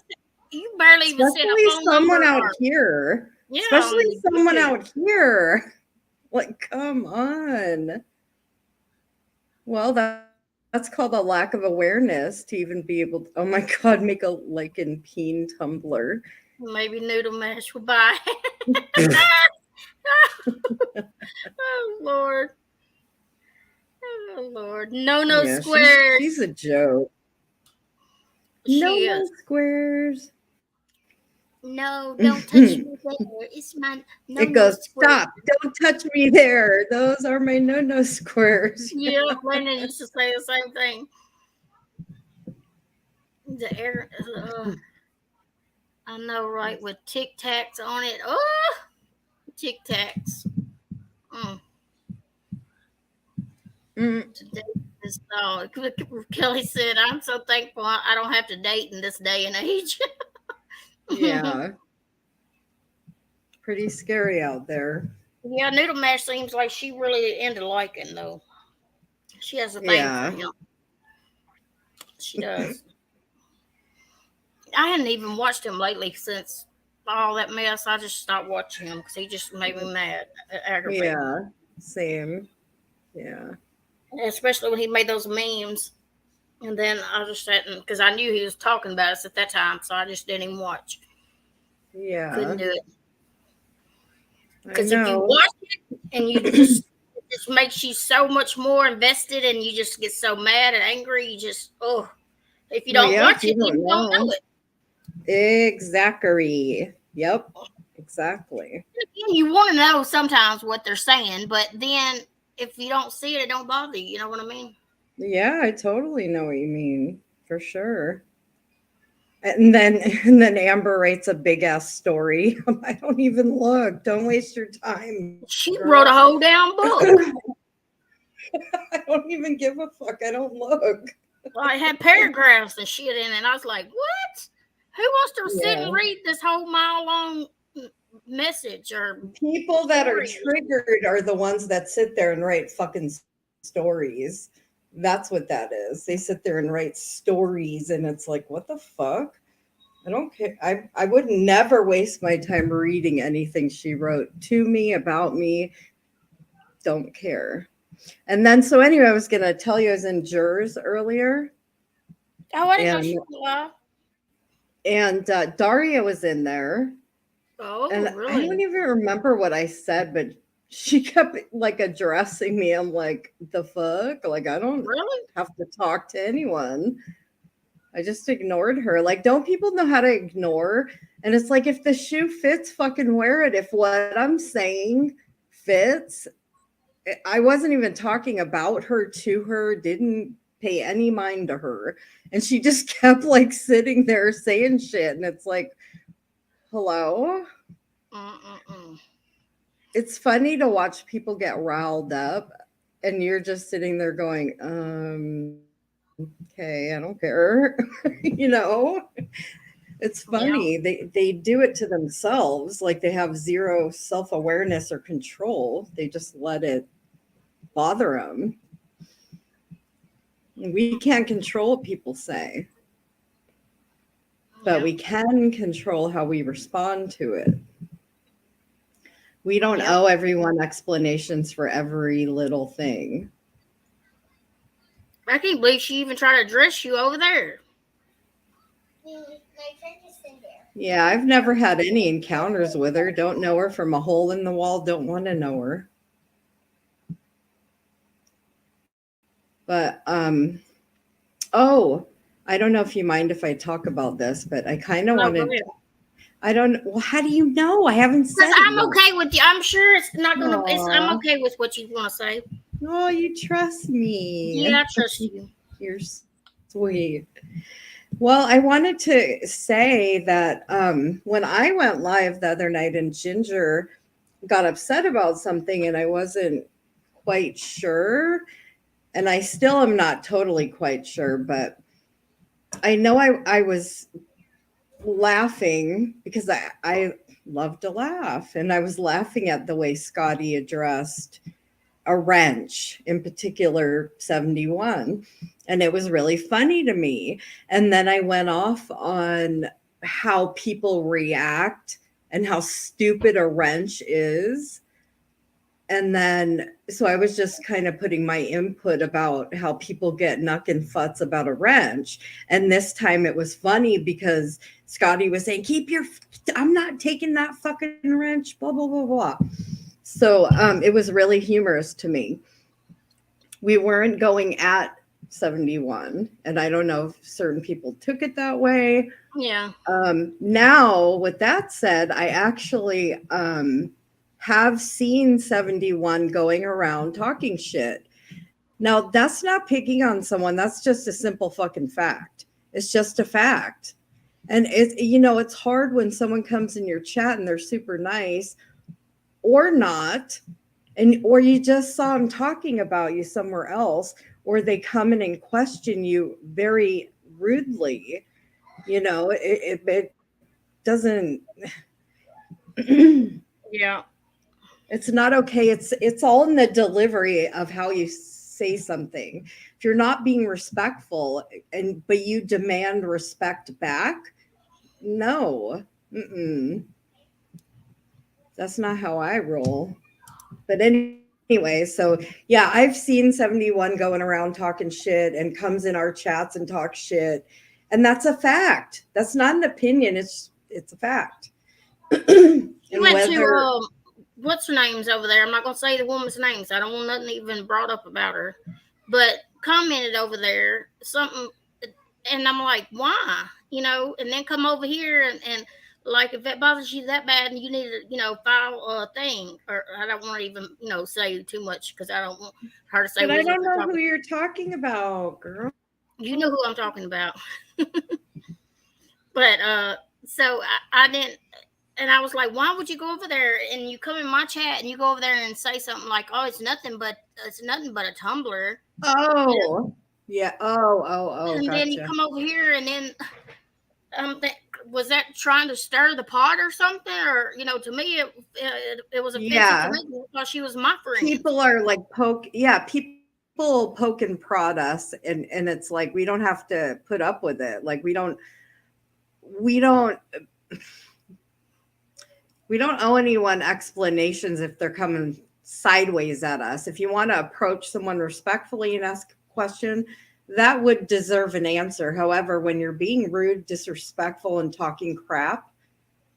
You barely even send a Especially phone someone number out or- here. Yeah, Especially on someone YouTube. out here. Like, come on. Well, that's called a lack of awareness to even be able to, oh my God, make a lichen peen Tumblr. Maybe noodle mash will buy. Oh Lord. Oh Lord. No Yeah, squares. she's a joke. She No is. squares. No, don't touch me there. It's my no It goes, square. stop, don't touch me there. Those are my no squares. Yeah, Landon used to say the same thing. The air, I know, right? With Tic Tacs on it. Oh, Tic Tacs. Today is Kelly said, "I'm so thankful I don't have to date in this day and age." Yeah. Pretty scary out there. Yeah, Noodle Mash seems like she really into liking though. She has a thing Yeah. for him. She does. I hadn't even watched him lately since all that mess. I just stopped watching him because he just made me mad, aggravated. Yeah. Same. Yeah. Especially when he made those memes. And then I just hadn't, because I knew he was talking about us at that time, so I just didn't even watch. Yeah. Couldn't do it. I Because if you know. watch it and you just, it just makes you so much more invested and you just get so mad and angry, you just, oh. If you Well, don't yeah, watch you it, don't you don't know it. Exactly. Yep. Exactly. Again, you want to know sometimes what they're saying, but then if you don't see it, it don't bother you. You know what I mean? Yeah, I totally know what you mean. For sure. And then Amber writes a big ass story. I don't even look. Don't waste your time. She girl. wrote a whole damn book. I don't even give a fuck. I don't look. Well, it had paragraphs and shit in it. And I was like, what? Who wants to sit and read this whole mile long message? Or People that are story? triggered are the ones that sit there and write fucking stories. That's what that is. They sit there and write stories, and it's like, what the fuck? I don't care. I would never waste my time reading anything she wrote to me, about me. Don't care. And then, so anyway, I was going to tell you I was in Jurors earlier. Oh, I didn't know she was alive. And Daria was in there. Oh, And really? I don't even remember what I said, but she kept like addressing me. I'm like, the fuck? Like, I don't Really? have to talk to anyone. I just ignored her. Like, don't people know how to ignore? And it's like, if the shoe fits, fucking wear it. If what I'm saying fits, I wasn't even talking about her to her, didn't pay any mind to her. And she just kept like sitting there saying shit. And it's like, hello? It's funny to watch people get riled up and you're just sitting there going, okay, I don't care. You know, it's funny. Yeah. They do it to themselves. Like they have zero self-awareness or control. They just let it bother them. We can't control what people say, but we can control how we respond to it. We don't owe everyone explanations for every little thing. I can't believe she even tried to address you over there. Yeah, I've never had any encounters with her. Don't know her from a hole in the wall. Don't want to know her. But, oh, I don't know if you mind if I talk about this, but I kind of wanted to. I don't. Well, how do you know? I haven't said. I'm okay with you. I'm sure it's not gonna. I'm okay with what you want to say. Oh, you trust me. Yeah, I trust you. You're sweet. Well, I wanted to say that when I went live the other night and Ginger got upset about something, and I wasn't quite sure, and I still am not totally quite sure, but I know I was laughing because I love to laugh. And I was laughing at the way Scotty addressed a wrench, in particular 71. And it was really funny to me. And then I went off on how people react and how stupid a wrench is. And then, so I was just kind of putting my input about how people get knuck and futz about a wrench. And this time it was funny because Scotty was saying, I'm not taking that fucking wrench, blah, blah, blah, blah. So it was really humorous to me. We weren't going at 71. And I don't know if certain people took it that way. Yeah. Now, with that said, I actually have seen 71 going around talking shit. Now, that's not picking on someone. That's just a simple fucking fact. It's just a fact. And it's hard when someone comes in your chat and they're super nice or not, or you just saw them talking about you somewhere else, or they come in and question you very rudely. It doesn't. Yeah. It's not okay. It's all in the delivery of how you say something. If you're not being respectful but you demand respect back, no. That's not how I roll. But anyway, so yeah, I've seen 71 going around talking shit and comes in our chats and talks shit. And that's a fact. That's not an opinion. It's a fact. You went to what's her name's over there? I'm not gonna say the woman's names. I don't want nothing even brought up about her, but commented over there something, and I'm like, why? And then come over here and like if it bothers you that bad and you need to file a thing, or I don't want to even say too much because I don't want her to say. But I don't know who you're talking about, girl. You know who I'm talking about. But so I didn't. And I was like, why would you go over there and you come in my chat and you go over there and say something like, oh, it's nothing but a tumbler. Oh, yeah. Oh. And gotcha. then you come over here and then was that trying to stir the pot or something? Or, to me, it was offensive to me because she was my friend. People are like people poke and prod us. And it's like, we don't have to put up with it. Like we don't owe anyone explanations if they're coming sideways at us. If you want to approach someone respectfully and ask a question, that would deserve an answer. However, when you're being rude, disrespectful, and talking crap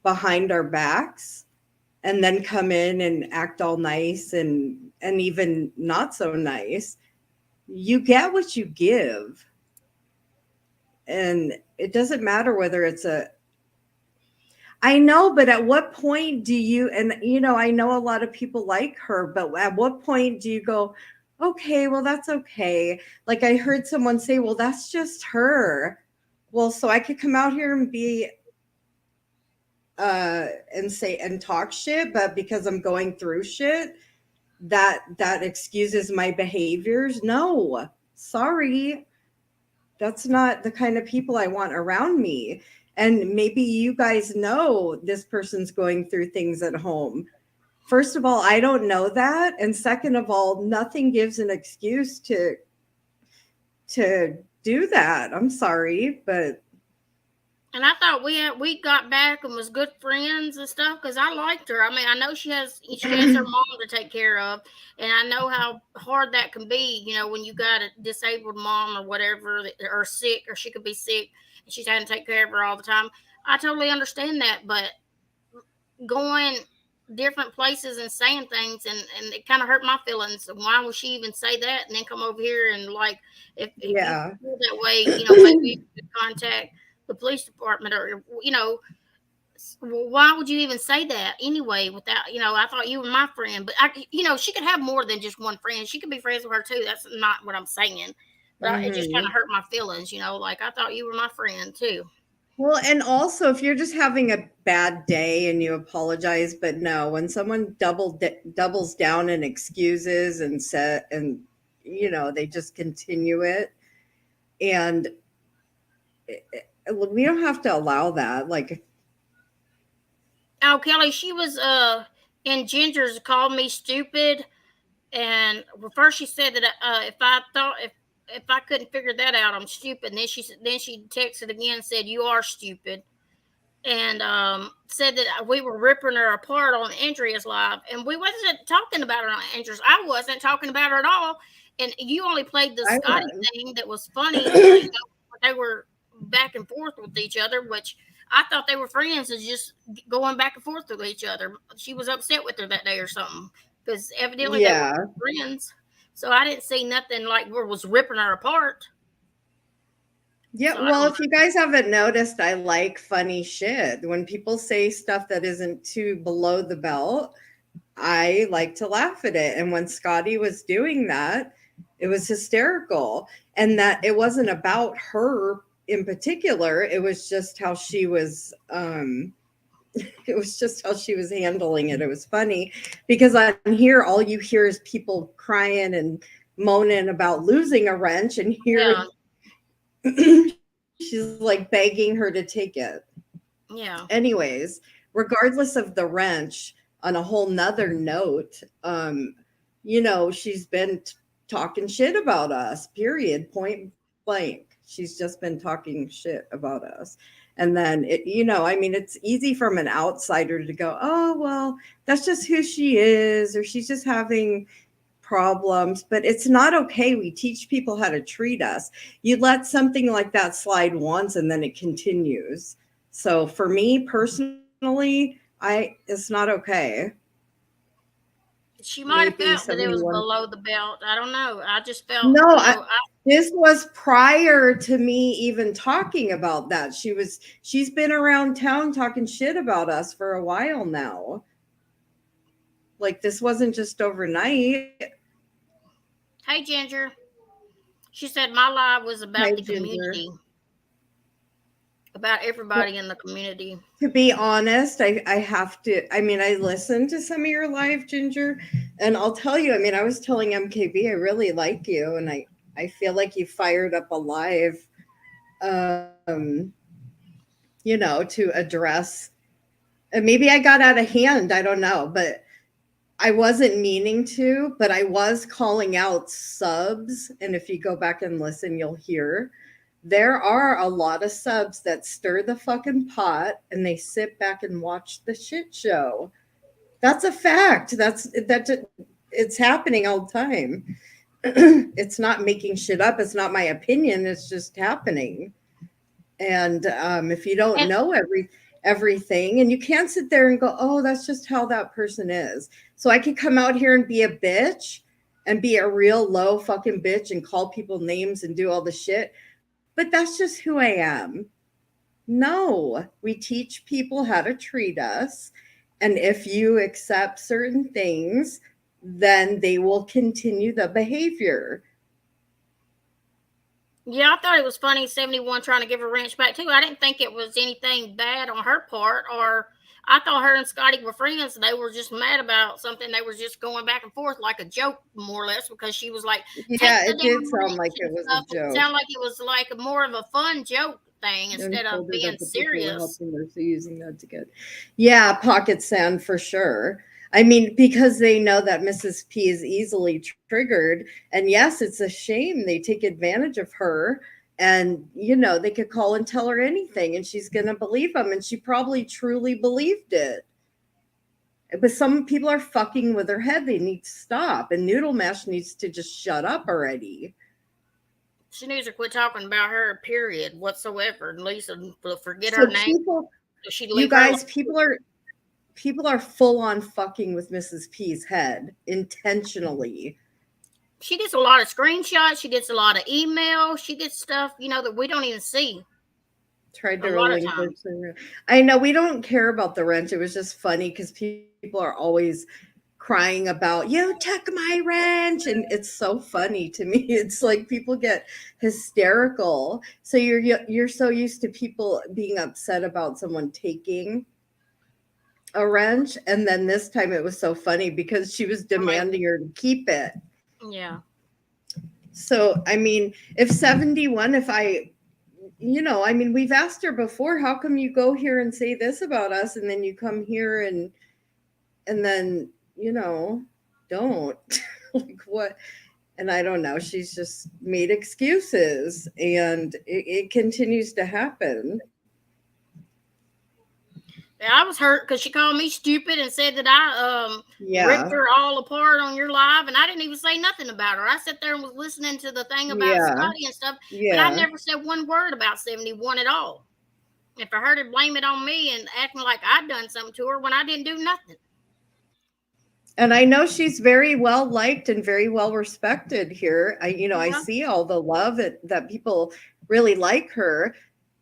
behind our backs, and then come in and act all nice and even not so nice, you get what you give. And it doesn't matter whether it's I know, but at what point do you, and I know a lot of people like her, but at what point do you go, okay, well, that's okay. Like I heard someone say, well, that's just her. Well, so I could come out here and be, and say, and talk shit, but because I'm going through shit, that excuses my behaviors. No, sorry. That's not the kind of people I want around me. And maybe you guys know this person's going through things at home. First of all, I don't know that. And second of all, nothing gives an excuse to do that. I'm sorry, but. And I thought we got back and was good friends and stuff because I liked her. I mean, I know she has her mom to take care of, and I know how hard that can be. When you got a disabled mom or whatever, or sick, or she could be sick, and she's having to take care of her all the time. I totally understand that, but going different places and saying things, and it kind of hurt my feelings. Why would she even say that and then come over here and like if you feel that way, maybe you could contact the police department, or why would you even say that anyway without I thought you were my friend, but she could have more than just one friend. She could be friends with her too. That's not what I'm saying, but it just kind of hurt my feelings, like I thought you were my friend too. Well, and also if you're just having a bad day and you apologize, but no, when someone doubles down in excuses and they just continue it, and we don't have to allow that. Like, Oh, Kelly, she was in Ginger's called me stupid, and well, first she said that if I couldn't figure that out, I'm stupid. And then she texted again and said you are stupid, and said that we were ripping her apart on Andrea's live, and we wasn't talking about her on Andrea's. I wasn't talking about her at all, and you only played the I Scotty was. thing that was funny. You know, they were back and forth with each other, which I thought they were friends and just going back and forth with each other. She was upset with her that day or something because evidently they Yeah. were friends. So I didn't see nothing like where was ripping her apart. Yeah, So I well, don't if you guys haven't noticed, I like funny shit. When people say stuff that isn't too below the belt, I like to laugh at it. And when Scotty was doing that, it was hysterical. And that it wasn't about her in particular, it was just how she was it was just how she was handling it. It was funny because on here all you hear is people crying and moaning about losing a wrench, and here she's like begging her to take it. Yeah. Anyways, regardless of the wrench, on a whole nother note, you know, she's been talking shit about us, period, point blank. She's just been talking shit about us. And then it, you know, I mean, it's easy from an outsider to go, oh, well, that's just who she is, or she's just having problems, but it's not okay. We teach people how to treat us. You let something like that slide once and then it continues. So for me personally, it's not okay. She might have Maybe felt that it was 71. below the belt. I don't know. I just felt No, you know, this was prior to me even talking about that. She's been around town talking shit about us for a while now. Like, this wasn't just overnight. Hey Ginger. She said my live was about Hi, the Ginger. community. About everybody in the community. To be honest, I have to. I mean, I listened to some of your live, Ginger, and I'll tell you. I mean, I was telling MKB I really like you, and I feel like you fired up a live, you know, to address. And maybe I got out of hand. I don't know, but I wasn't meaning to. But I was calling out subs, and if you go back and listen, you'll hear. There are a lot of subs that stir the fucking pot and they sit back and watch the shit show. That's a fact. It's happening all the time. It's not making shit up. It's not my opinion. It's just happening. And if you don't know everything, and you can't sit there and go, oh, that's just how that person is. So I could come out here and be a bitch and be a real low fucking bitch and call people names and do all the shit. But that's just who I am. No, we teach people how to treat us. And if you accept certain things, then they will continue the behavior. Yeah, I thought it was funny 71 trying to give her wrench back too. I didn't think it was anything bad on her part, or I thought her and Scotty were friends. They were just mad about something. They were just going back and forth like a joke, more or less, because she was like, yeah, it did sound like it was a joke. It sounded like it was like more of a fun joke thing instead of being serious. So using that to get, yeah, pocket sand for sure. I mean, because they know that Mrs. P is easily triggered. And yes, it's a shame they take advantage of her. And, you know, they could call and tell her anything and she's going to believe them. And she probably truly believed it. But some people are fucking with her head. They need to stop. And Noodle Mash needs to just shut up already. She needs to quit talking about her, period, whatsoever. And Lisa, forget her name. You guys, people are full on fucking with Mrs. P's head intentionally. She gets a lot of screenshots. She gets a lot of emails. She gets stuff, you know, that we don't even see. Tried to relinquish. I know we don't care about the wrench. It was just funny because people are always crying about, you took my wrench, and it's so funny to me. It's like people get hysterical. So you're so used to people being upset about someone taking a wrench, and then this time it was so funny because she was demanding her to keep it. Yeah. So I mean, if 71, if I I mean, we've asked her before, how come you go here and say this about us, and then you come here and then, don't. Like, what? And I don't know. She's just made excuses, and it continues to happen. I was hurt because she called me stupid and said that I Yeah. ripped her all apart on your live, and I didn't even say nothing about her. I sat there and was listening to the thing about Yeah. Scotty and stuff, but I Yeah. never said one word about 71 at all. And for her to blame it on me and acting like I'd done something to her when I didn't do nothing. And I know she's very well liked and very well respected here. I Yeah. see all the love that people really like her.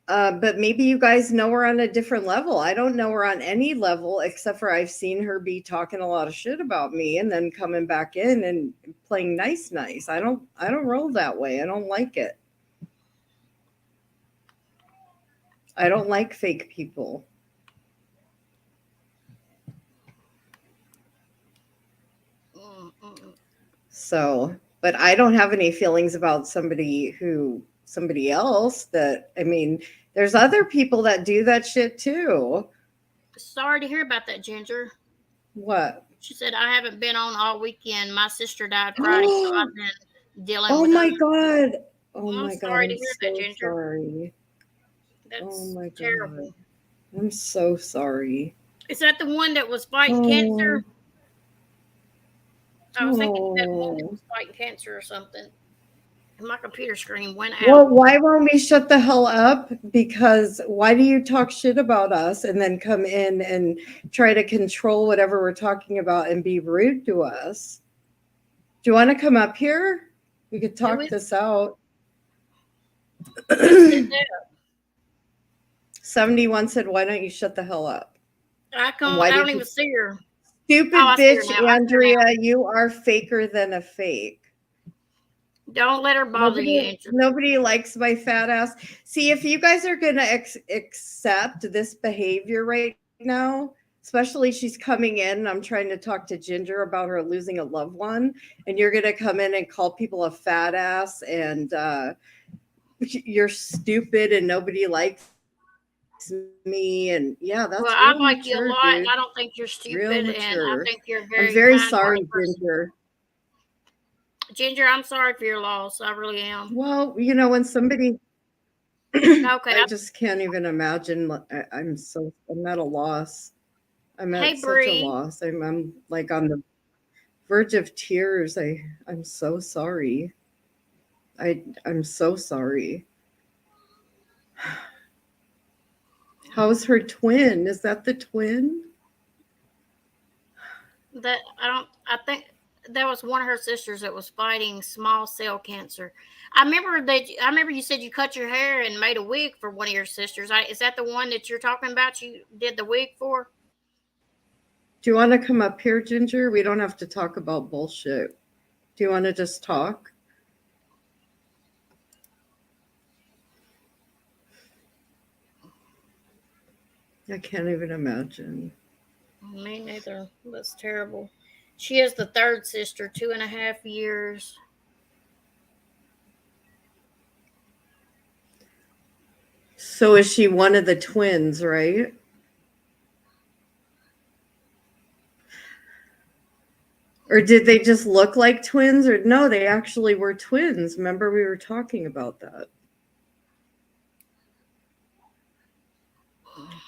But maybe you guys know her on a different level. I don't know her on any level except for I've seen her be talking a lot of shit about me and then coming back in and playing nice. I don't roll that way. I don't like it. I don't like fake people. So, but I don't have any feelings about somebody else that, I mean, there's other people that do that shit too. Sorry to hear about that, Ginger. What? She said, I haven't been on all weekend. My sister died Friday, so I've been dealing Oh with my her. God. Oh I'm my God. sorry to I'm hear so that, Ginger. sorry. That's Oh my God. terrible. I'm so sorry. Is that the one that was fighting cancer? I was thinking that one that was fighting cancer or something. And my computer screen went out. Well, why won't we shut the hell up? Because why do you talk shit about us and then come in and try to control whatever we're talking about and be rude to us? Do you want to come up here? We could talk this out. 71 said, why don't you shut the hell up? I don't even see her. Stupid bitch, Andrea, you are faker than a fake. Don't let her bother you, Andrea. Nobody likes my fat ass. See, if you guys are going to accept this behavior right now, especially she's coming in, I'm trying to talk to Ginger about her losing a loved one, and you're going to come in and call people a fat ass and you're stupid and nobody likes me, and that's well, I real like mature, you a lot, dude. and I don't think you're stupid, and I think you're I'm very kind sorry, person. Ginger. Ginger, I'm sorry for your loss. I really am. Well, when somebody okay, I just can't even imagine. I'm at a loss. I'm at such Bree. a loss. I'm like on the verge of tears. I'm so sorry. I'm so sorry. How's her twin? Is that the twin? I think that was one of her sisters that was fighting small cell cancer. I remember you said you cut your hair and made a wig for one of your sisters. Is that the one that you're talking about? You did the wig for? Do you want to come up here, Ginger? We don't have to talk about bullshit. Do you want to just talk? I can't even imagine. Me neither. That's terrible. She is the third sister, 2.5 years. So is she one of the twins, right? Or did they just look like twins? Or no, they actually were twins. Remember, we were talking about that.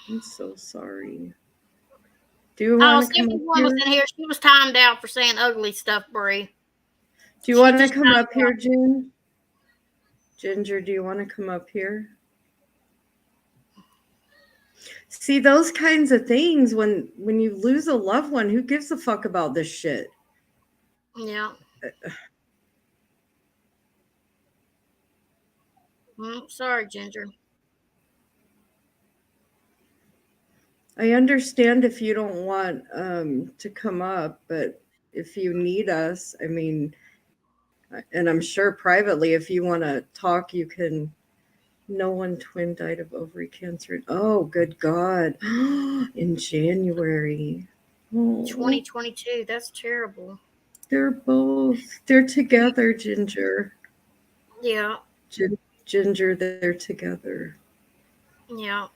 I'm so sorry. Do you want to come up here? Was in here. She was timed out for saying ugly stuff, Bree. Do you want to come up here, June? Ginger, do you want to come up here? See, those kinds of things, when you lose a loved one, who gives a fuck about this shit? Yeah. Sorry, Ginger. I understand if you don't want to come up, but if you need us, I mean, and I'm sure privately, if you want to talk, you can. No one twin died of ovary cancer. Oh, good God. In January. Oh. 2022. That's terrible. They're together, Ginger. Yeah. Ginger, they're together. Yeah,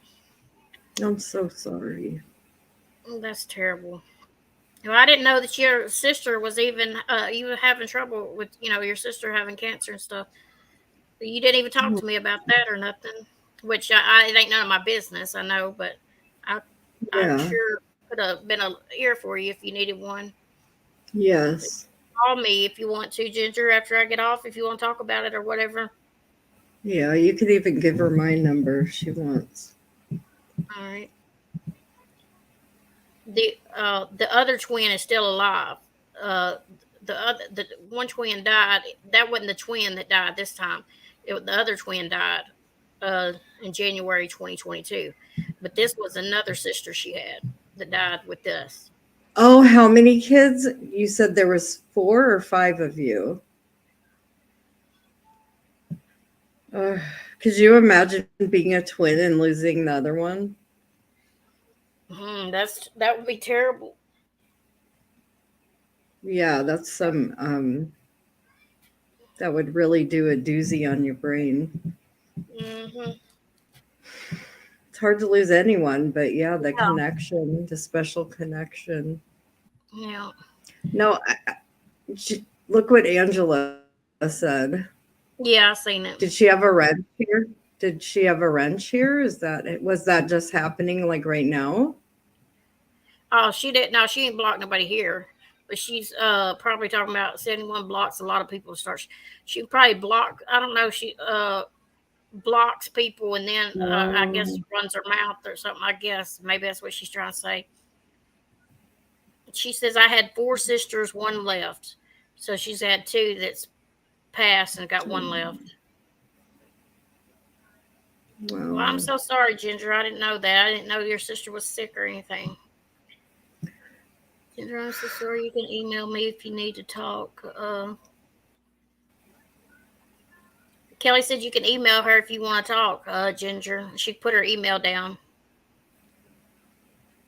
I'm so sorry. that's terrible. Well, I didn't know that your sister was even you were having trouble with your sister having cancer and stuff. You didn't even talk to me about that or nothing, which it ain't none of my business. I know, but I Yeah. sure could have been a ear for you if you needed one. Yes. Call me if you want to, Ginger, after I get off, if you want to talk about it or whatever. Yeah, you could even give her my number if she wants. All right. The other twin is still alive. The one twin died. That wasn't the twin that died this time. The other twin died in January 2022. But this was another sister she had that died with this. Oh, how many kids? You said there was 4 or 5 of you. Could you imagine being a twin and losing the other one? That would be terrible. Yeah, that's some that would really do a doozy on your brain. Mm-hmm. It's hard to lose anyone, but yeah, the Yeah. connection, the special connection. Yeah. No, look what Angela said. Yeah, I seen it. Did she have a wrench here? Did she have a wrench here? Was that just happening like right now? Oh, she didn't. No, she ain't blocked nobody here. But she's probably talking about 71 blocks. A lot of people start. She probably block. I don't know. She blocks people and then I guess runs her mouth or something. I guess maybe that's what she's trying to say. She says I had 4 sisters, 1 left. So she's had 2 that's passed and got 1 left. Wow. Well, I'm so sorry, Ginger. I didn't know that. I didn't know your sister was sick or anything. Ginger, I'm so sorry. You can email me if you need to talk. Kelly said you can email her if you want to talk, Ginger. She put her email down.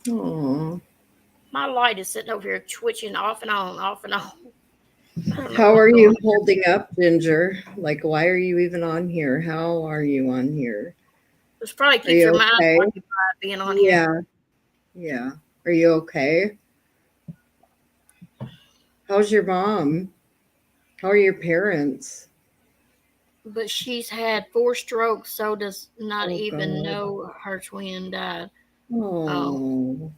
Aww. My light is sitting over here twitching off and on, off and on. How are you holding up, Ginger? Like, why are you even on here? How are you on here? It's probably keeps your mind occupied being on here. Yeah. Are you okay? How's your mom? How are your parents? But she's had 4 strokes, so does not even God. know her twin died. Oh.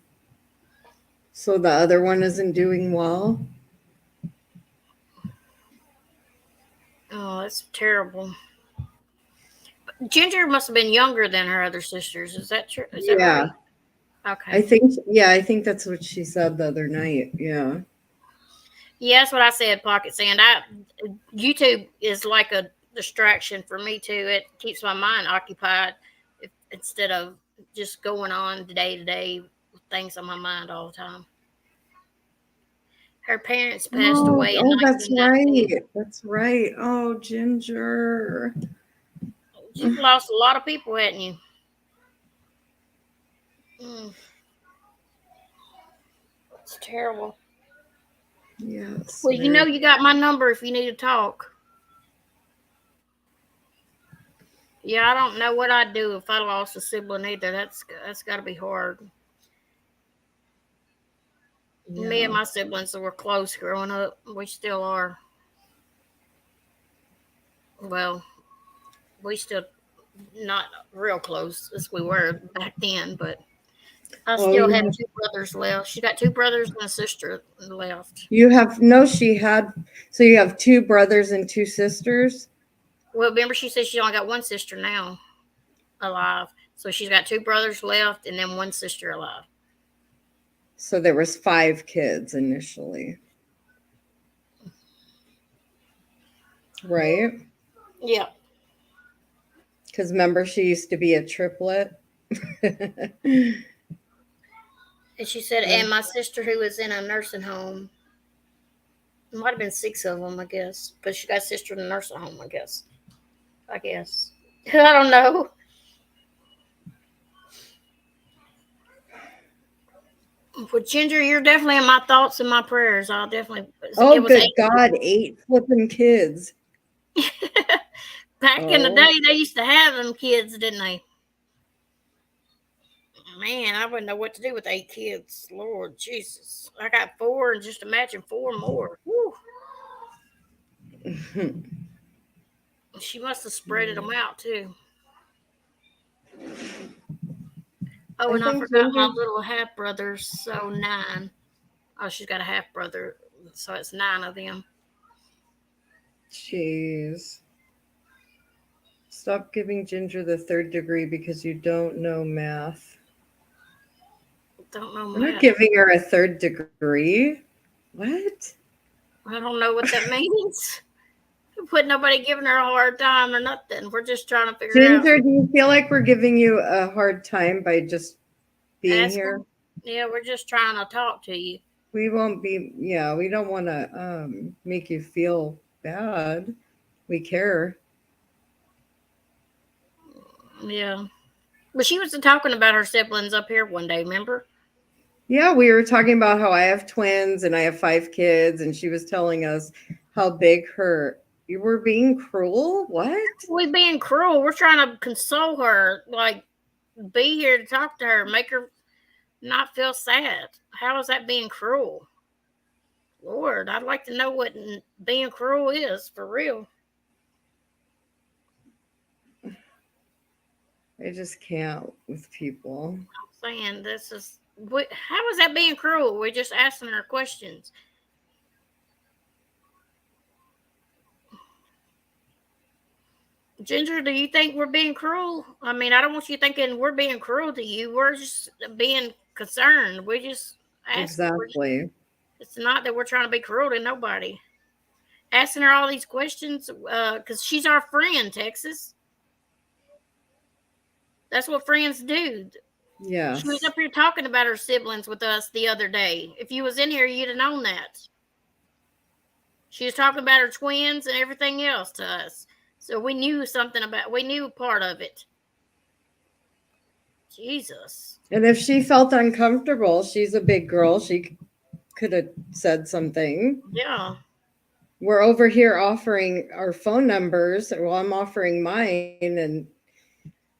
So the other one isn't doing well? Oh, that's terrible. Ginger must have been younger than her other sisters. Is that true? Is that right? Okay. I think that's what she said the other night. Yeah. Yeah, that's what I said, Pocket Sand. YouTube is like a distraction for me too. It keeps my mind occupied instead of just going on day to day with things on my mind all the time. Her parents passed away in 1919. That's right. Oh, Ginger. You've lost a lot of people, hadn't you? It's terrible. Yes. Well, you know you got my number if you need to talk. Yeah, I don't know what I'd do if I lost a sibling either. That's got to be hard. Yeah. Me and my siblings were close growing up. We still are. Well, we still not real close as we were back then, but I still have 2 brothers left. She got 2 brothers and a sister left. You have 2 brothers and 2 sisters? Well, remember she said she only got 1 sister now alive. So she's got 2 brothers left and then 1 sister alive. So there was 5 kids initially. Right? Yeah. Because remember, she used to be a triplet. And she said, and my sister who was in a nursing home. It might have been 6 of them, I guess. But she got a sister in a nursing home, I guess. I don't know. Well, Ginger, you're definitely in my thoughts and my prayers. I'll definitely. Oh, good God, 8 flipping kids. Back in the Oh. day, they used to have them kids, didn't they? Man, I wouldn't know what to do with 8 kids. Lord Jesus. I got 4, and just imagine 4 more. Whew. She must have spreaded them out, too. Oh, I and I think forgot my Ginger- little half brothers. So 9. Oh, she's got a half brother. So it's 9 of them. Jeez. Stop giving Ginger the 3rd degree because you don't know math. Don't know We're not math. giving her a 3rd degree. What? I don't know what that means. Put nobody giving her a hard time or nothing. We're just trying to figure out. Ginger, do you feel like we're giving you a hard time by just being Asking. here? Yeah, we're just trying to talk to you. We won't be, yeah, we don't want to make you feel bad. We care. Yeah. But she was talking about her siblings up here one day, remember? Yeah, we were talking about how I have twins and I have 5 kids, and she was telling us how big you were being cruel. What? We being cruel. We're trying to console her, like be here to talk to her, make her not feel sad. How is that being cruel? Lord, I'd like to know what being cruel is for real. I just can't with people. I'm saying this is how is that being cruel? We're just asking her questions. Ginger, do you think we're being cruel? I mean, I don't want you thinking we're being cruel to you. We're just being concerned. We just ask. Exactly. It's not that we're trying to be cruel to nobody. Asking her all these questions because she's our friend, Texas. That's what friends do. Yes. She was up here talking about her siblings with us the other day. If you was in here, you'd have known that. She was talking about her twins and everything else to us. So we knew we knew part of it. Jesus. And if she felt uncomfortable, she's a big girl. She could have said something. Yeah. We're over here offering our phone numbers. Well, I'm offering mine. And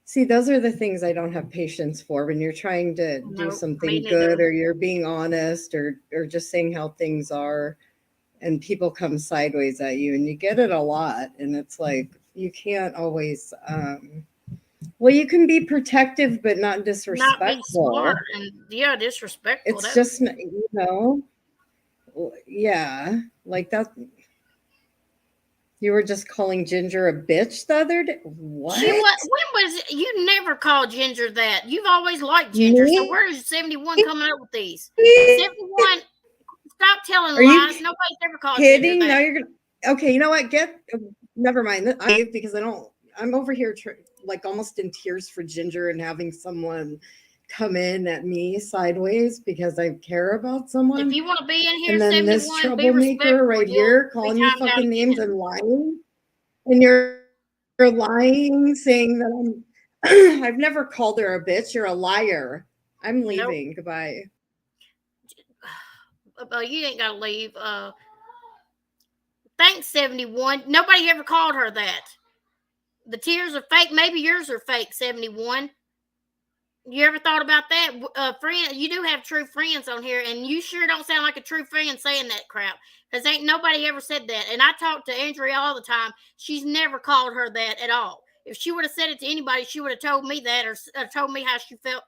see, those are the things I don't have patience for when you're trying to do Nope, something me good, neither. or you're being honest, or just saying how things are, and people come sideways at you, and you get it a lot. And it's like, you can't always, well, you can be protective, but not disrespectful. Not be smart and disrespectful. It's just, yeah, like that. You were just calling Ginger a bitch the other day. What? When was you never called Ginger that? You've always liked Ginger. Me? So where's 71 coming up with these? 71. Stop telling Are you lies. Nobody's ever called kidding? Ginger Now that. you're gonna. Okay, you know what? Never mind. Because I don't. I'm over here like almost in tears for Ginger and having someone come in at me sideways because I care about someone. If you want to be in here, And then 71, this be troublemaker right respectful. here calling me fucking names and lying. And you're lying, saying that I've never called her a bitch. You're a liar. I'm leaving. Nope. Goodbye. You ain't got to leave. Thanks, 71. Nobody ever called her that. The tears are fake. Maybe yours are fake, 71. You ever thought about that? Friend, you do have true friends on here, and you sure don't sound like a true friend saying that crap. Because ain't nobody ever said that. And I talk to Andrea all the time. She's never called her that at all. If she would have said it to anybody, she would have told me that or told me how she felt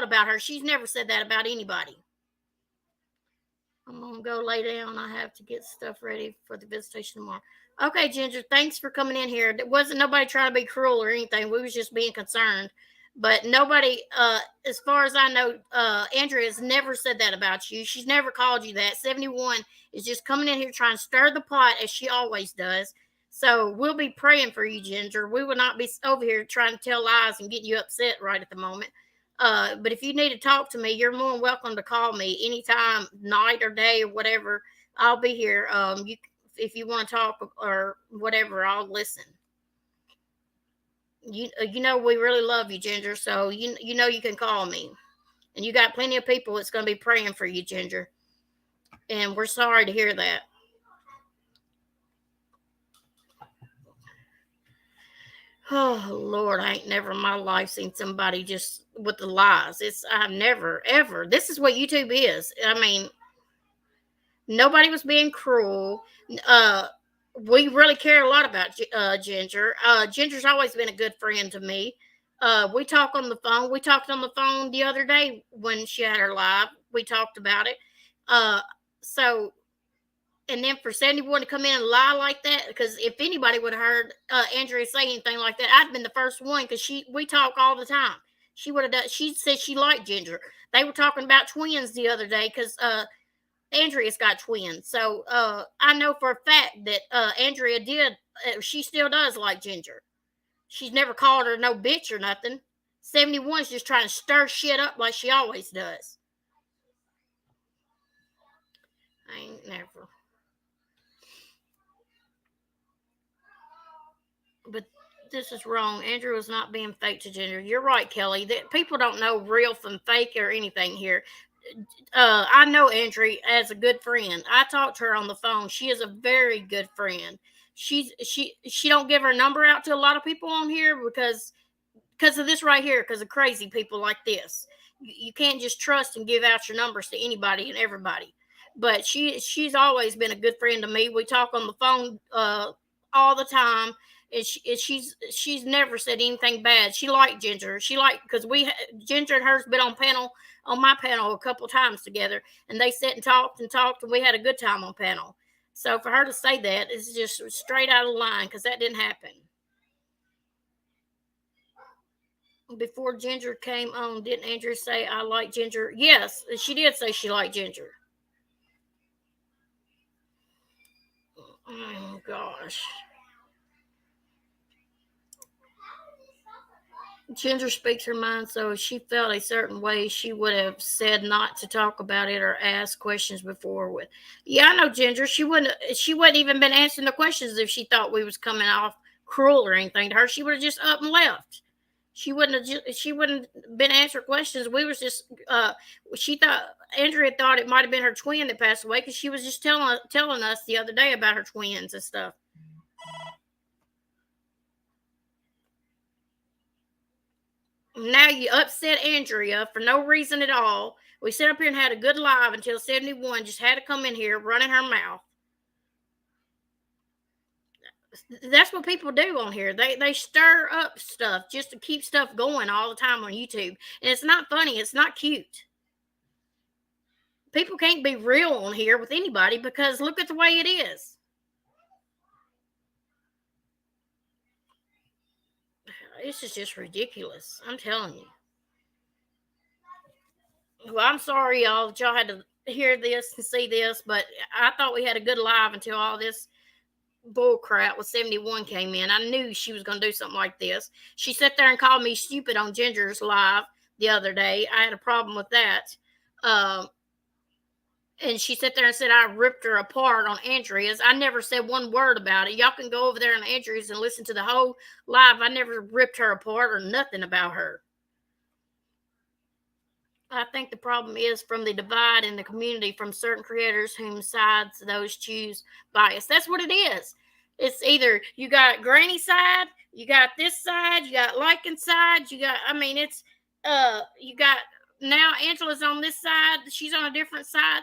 about her. She's never said that about anybody. I'm going to go lay down. I have to get stuff ready for the visitation tomorrow. Okay, Ginger, thanks for coming in here. There wasn't nobody trying to be cruel or anything. We was just being concerned. But nobody, as far as I know, Andrea has never said that about you. She's never called you that. 71 is just coming in here trying to stir the pot as she always does. So we'll be praying for you, Ginger. We will not be over here trying to tell lies and get you upset right at the moment. But if you need to talk to me, you're more than welcome to call me anytime, night or day or whatever. I'll be here. If you want to talk or whatever, I'll listen. You know we really love you, Ginger. So you know you can call me, and you got plenty of people that's going to be praying for you, Ginger. And we're sorry to hear that. Oh Lord, I ain't never in my life seen somebody just with the lies. I've never ever. This is what YouTube is. I mean, nobody was being cruel. Uh, we really care a lot about Ginger. Ginger's always been a good friend to me. We talk on the phone. We talked on the phone the other day when she had her live. We talked about it. Uh, so and then for 71 to come in and lie like that, because if anybody would have heard Andrea say anything like that, I'd been the first one, because we talk all the time. She would have done. She said she liked Ginger. They were talking about twins the other day, because Andrea's got twins. So I know for a fact that Andrea did. She still does like Ginger. She's never called her no bitch or nothing. 71's just trying to stir shit up like she always does. I ain't never. But this is wrong. Andrew is not being fake to Ginger. You're right, Kelly. That people don't know real from fake or anything here. I know Andrea as a good friend. I talked to her on the phone. She is a very good friend. She don't give her number out to a lot of people on here because of this right here, because of crazy people like this. You can't just trust and give out your numbers to anybody and everybody. But she's always been a good friend to me. We talk on the phone all the time. And she's never said anything bad. She liked Ginger. She liked, because Ginger and her's been on my panel a couple times together, and they sat and talked, and we had a good time on panel. So for her to say that is just straight out of line, because that didn't happen. Before Ginger came on, didn't Andrea say I like Ginger? Yes, she did say she liked Ginger. Oh gosh. Ginger speaks her mind, so if she felt a certain way, she would have said not to talk about it or ask questions before. With, yeah, I know Ginger. She wouldn't even been answering the questions if she thought we was coming off cruel or anything to her. She would have just up and left. She wouldn't been answering questions. We was just she thought Andrea thought it might have been her twin that passed away, because she was just telling us the other day about her twins and stuff. Now you upset Andrea for no reason at all. We sat up here and had a good live until 71 just had to come in here running her mouth. That's what people do on here. They stir up stuff just to keep stuff going all the time on YouTube. And it's not funny. It's not cute. People can't be real on here with anybody, because look at the way it is. This is just ridiculous. I'm telling you. Well, I'm sorry, y'all, that y'all had to hear this and see this, but I thought we had a good live until all this bull crap with 71 came in. I knew she was going to do something like this. She sat there and called me stupid on Ginger's live the other day. I had a problem with that. And she sat there and said I ripped her apart on Andrea's. I never said one word about it. Y'all can go over there on Andrea's and listen to the whole live. I never ripped her apart or nothing about her. I think the problem is from the divide in the community from certain creators whom sides those choose bias. That's what it is. It's either you got Granny side, you got this side, you got Lycan side, you got, you got now Angela's on this side, she's on a different side.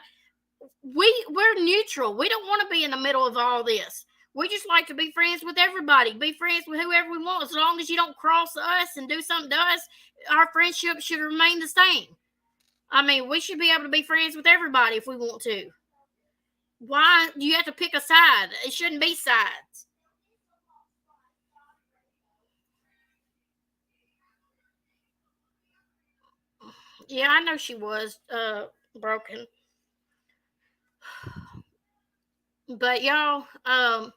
We're neutral. We don't want to be in the middle of all this. We just like to be friends with everybody, be friends with whoever we want. As long as you don't cross us and do something to us, our friendship should remain the same. I mean, we should be able to be friends with everybody if we want to. Why do you have to pick a side? It shouldn't be sides. Yeah, I know she was broken. But y'all, I'm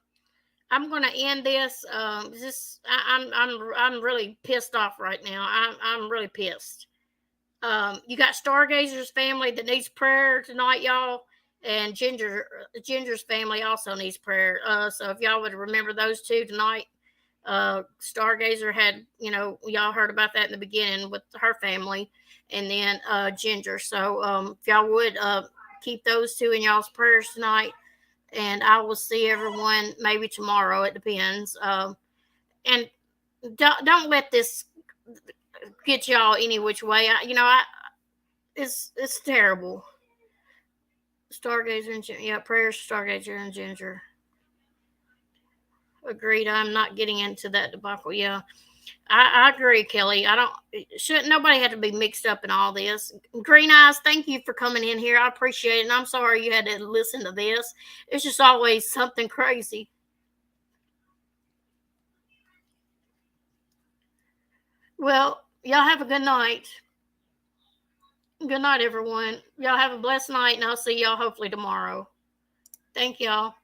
gonna end this. I'm really pissed off right now. I'm really pissed. You got Stargazer's family that needs prayer tonight, y'all, and Ginger's family also needs prayer. So if y'all would remember those two tonight. Stargazer had, y'all heard about that in the beginning with her family, and then Ginger. So if y'all would keep those two in y'all's prayers tonight. And I will see everyone maybe tomorrow. It depends. And don't let this get y'all any which way. It's terrible. Stargazer and Ginger. Yeah, prayers, Stargazer and Ginger. Agreed. I'm not getting into that debacle. Yeah, I agree, Kelly. Shouldn't nobody have to be mixed up in all this. Green Eyes, thank you for coming in here. I appreciate it. And I'm sorry you had to listen to this. It's just always something crazy. Well, y'all have a good night. Good night, everyone. Y'all have a blessed night, and I'll see y'all hopefully tomorrow. Thank y'all.